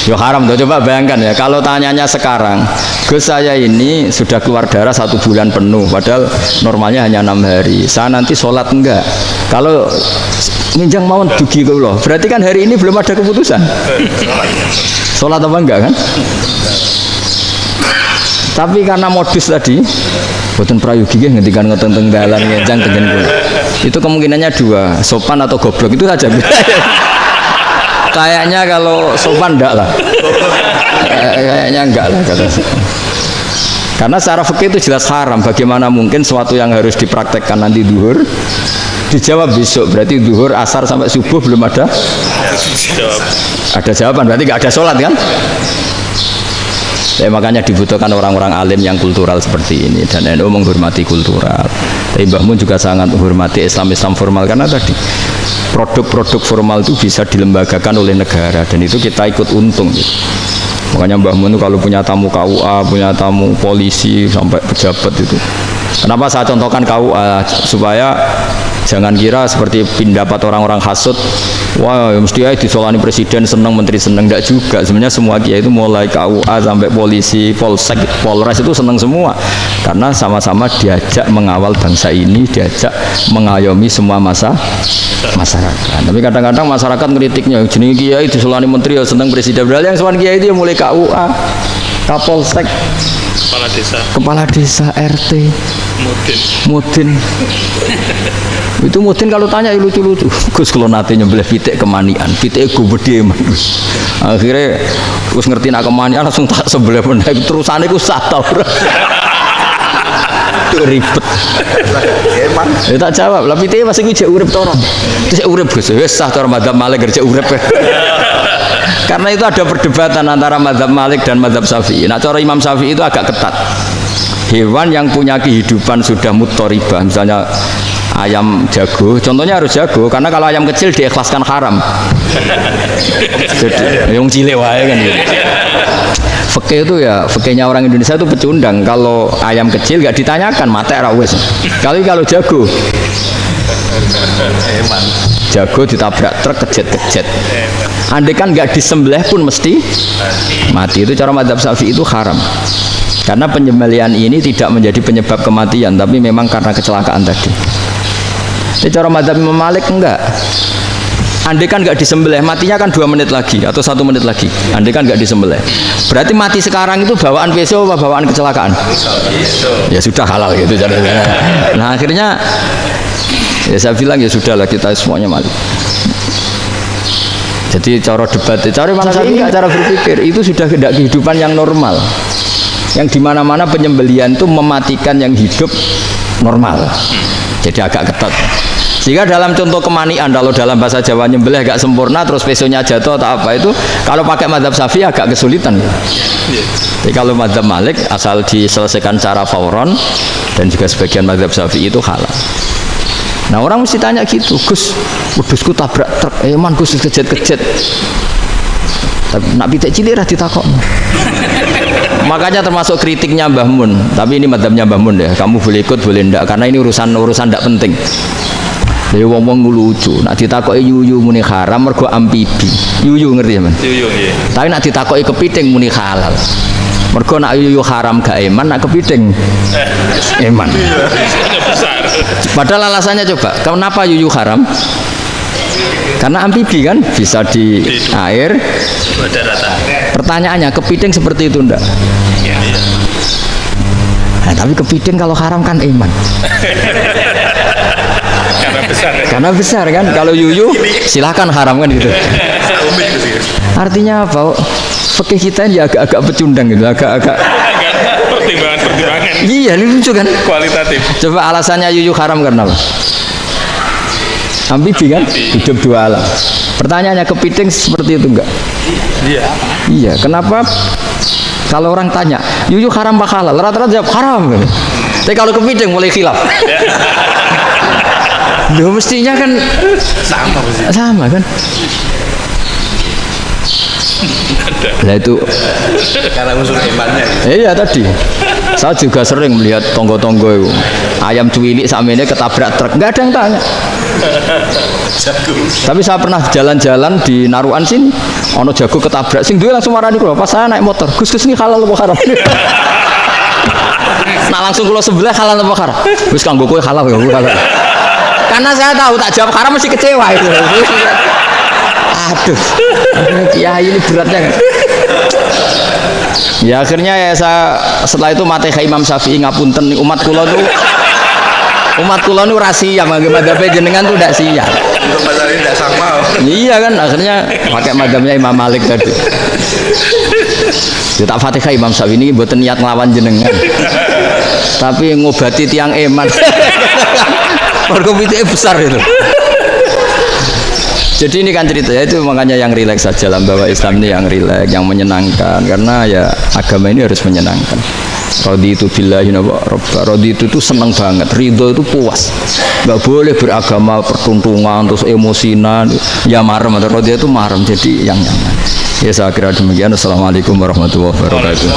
Ya haram tuh, coba bayangkan ya, kalau tanyanya sekarang, Gus saya ini sudah keluar darah 1 bulan penuh, padahal normalnya hanya 6 hari. Saya nanti sholat enggak? Kalau nginjang mawon dugi kula, berarti kan hari ini belum ada keputusan. Sholat apa enggak kan? Tapi karena modus tadi, boten prayogi nggih ngendikan ngoten teng dalan nginjang tengen kula. Itu kemungkinannya 2, sopan atau goblok itu saja. Kayaknya kalau sopan enggak lah. Kayaknya enggak lah kata. Karena secara fikih itu jelas haram. Bagaimana mungkin suatu yang harus dipraktekkan nanti duhur dijawab besok, berarti duhur, asar sampai subuh belum ada jawaban, berarti enggak ada sholat kan? Ya, makanya dibutuhkan orang-orang alim yang kultural seperti ini, dan NU menghormati kultural. Tapi Mbah Mun juga sangat menghormati Islam formal, karena tadi produk-produk formal itu bisa dilembagakan oleh negara, dan itu kita ikut untung gitu. Makanya Mbah Mun itu kalau punya tamu KUA, punya tamu polisi sampai pejabat itu. Kenapa saya contohkan KUA? Supaya jangan kira seperti pendapat orang-orang hasud, wah mesti aja disolani presiden senang, menteri senang. Enggak juga. Sebenarnya semua kiai itu mulai KUA sampai polisi, polsek, polres itu senang semua, karena sama-sama diajak mengawal bangsa ini, diajak mengayomi semua masyarakat. Tapi kadang-kadang masyarakat kritiknya, jenis kiai disolani menteri ya senang presiden. Berarti yang soal kiai itu yang mulai KUA, Kapolsek, kepala desa, RT, mudin. Itu mudin kalau tanya ya lucu-lucu. Gus kalau nate nyembelih pitik kemanian, pitik gede man. Akhirnya Gus ngerti nak kemanian langsung tak sebelah meneh. Terusane ku sata ora. Ribet. Ya tak jawab. Lah pitike masih ku jek urip to ora. Terus urip Gus. Wis sah cara madzhab Malik jek urip. Karena itu ada perdebatan antara madzhab Malik dan madzhab Syafi'i. Nah, cara Imam Syafi'i itu agak ketat. Hewan yang punya kehidupan sudah muttoribah, misalnya ayam jago, contohnya harus jago, karena kalau ayam kecil diikhlaskan haram. Jadi yang cilik wae kan gitu. Fikih itu ya, fikihnya orang Indonesia itu pecundang. Kalau ayam kecil nggak ditanyakan, mate ra wis. Kalau jago, jago ditabrak truk kejet-kejet. Andai kan nggak disembelih pun mesti mati. Itu cara madzhab Syafi'i itu haram. Karena penyembelihan ini tidak menjadi penyebab kematian, tapi memang karena kecelakaan tadi. Ini cara madzhab Imam Malik enggak. Andai kan nggak disembelih, matinya kan 2 menit lagi atau 1 menit lagi. Andai kan nggak disembelih, berarti mati sekarang itu bawaan peso apa bawaan kecelakaan? Ya sudah halal gitu caranya. Nah akhirnya ya saya bilang ya sudahlah, kita semuanya Malik. Jadi cara debat, cara mana saja enggak, cara berpikir itu sudah tidak kehidupan yang normal. Yang dimana-mana penyembelihan itu mematikan yang hidup normal. Jadi agak ketat. Sehingga dalam contoh kemanian, kalau dalam bahasa Jawa nyembelih agak sempurna, terus pesonya jatuh atau apa itu, kalau pakai madzhab Syafi'i agak kesulitan. Jadi kalau madzhab Malik asal diselesaikan secara fauron, dan juga sebagian madzhab Syafi'i itu halal. Nah orang mesti tanya gitu, Gus, wedhusku tabrak truk, man Gus kejet-kejet. Nak pitik cilik ra ditakok. Makanya termasuk kritiknya Mbah Mun, tapi ini madzhabnya Mbah Mun ya. Kamu boleh ikut boleh ndak, karena ini urusan ndak penting. Lha wong-wong lucu, nak ditakoki yuyu muni haram mergo amfibi. Yuyu ngerti ya, Man? Yuyu nggih. Tapi nak ditakoki kepiting muni halal. Mergo nak yuyu haram gak eman, nak kepiting eman. Padahal alasannya coba, kenapa yuyu haram? Karena amfibi kan, bisa di air. Pertanyaannya, kepiting seperti itu enggak? Nah, tapi kepiting kalau haram kan iman. Karena besar kan, kalau yuyu silahkan haram kan gitu. Artinya apa? Fikih kita ini agak-agak pecundang gitu, agak-agak pertimbangan. Iya, ini lucu kan? Kualitatif. Coba alasannya yuyu haram karena apa? Amfibi kan, hidup 2 alam. Pertanyaannya, kepiting seperti itu enggak? Iya. Iya, kenapa? Kalau orang tanya, yuyu haram apa halal? Rata-rata jawab haram. Tapi kalau kepiting mulai khilaf. Loh mestinya kan sama kan. Nah itu karena unsur imannya. Iya tadi. Saya juga sering melihat tonggo-tonggo itu ayam cuwilik sakmene ketabrak truk, nggak ada yang tanya. Tapi saya pernah jalan-jalan di Naruan sini, ono jago ketabrak, sing duwe langsung marani kula. Pas saya naik motor, Gus ini halal apa haram? Nah langsung kula sebelah halal apa haram? Gus kanggo kowe halal ya halal. Karena saya tahu tak jawab haram mesti kecewa itu. Aduh, kiai ini beratnya kan. Ya akhirnya ya saya setelah itu Fatihah Imam Syafi'i ngapunten umat kula nu rahasia mangke madzhab jenengan tuh ndak siap. Untuk mazhab ini tidak sama. Iya kan akhirnya pakai madzhabnya Imam Malik tadi. Ya tak Fatihah Imam Syafi'i ini mboten niat nglawan jenengan. Tapi ngobati tiang eman. Mergo pitike besar itu. Jadi ini kan ceritanya itu makanya yang rileks saja lah bahwa Islam ini yang rileks, yang menyenangkan karena ya agama ini harus menyenangkan. Raditu billahi robba. Raditu itu senang banget, ridho itu puas. Enggak boleh beragama pertuntungan terus emosinan, ya marem atau raditu itu marem jadi yang nyaman. Ya saya kira demikian. Assalamualaikum warahmatullahi wabarakatuh.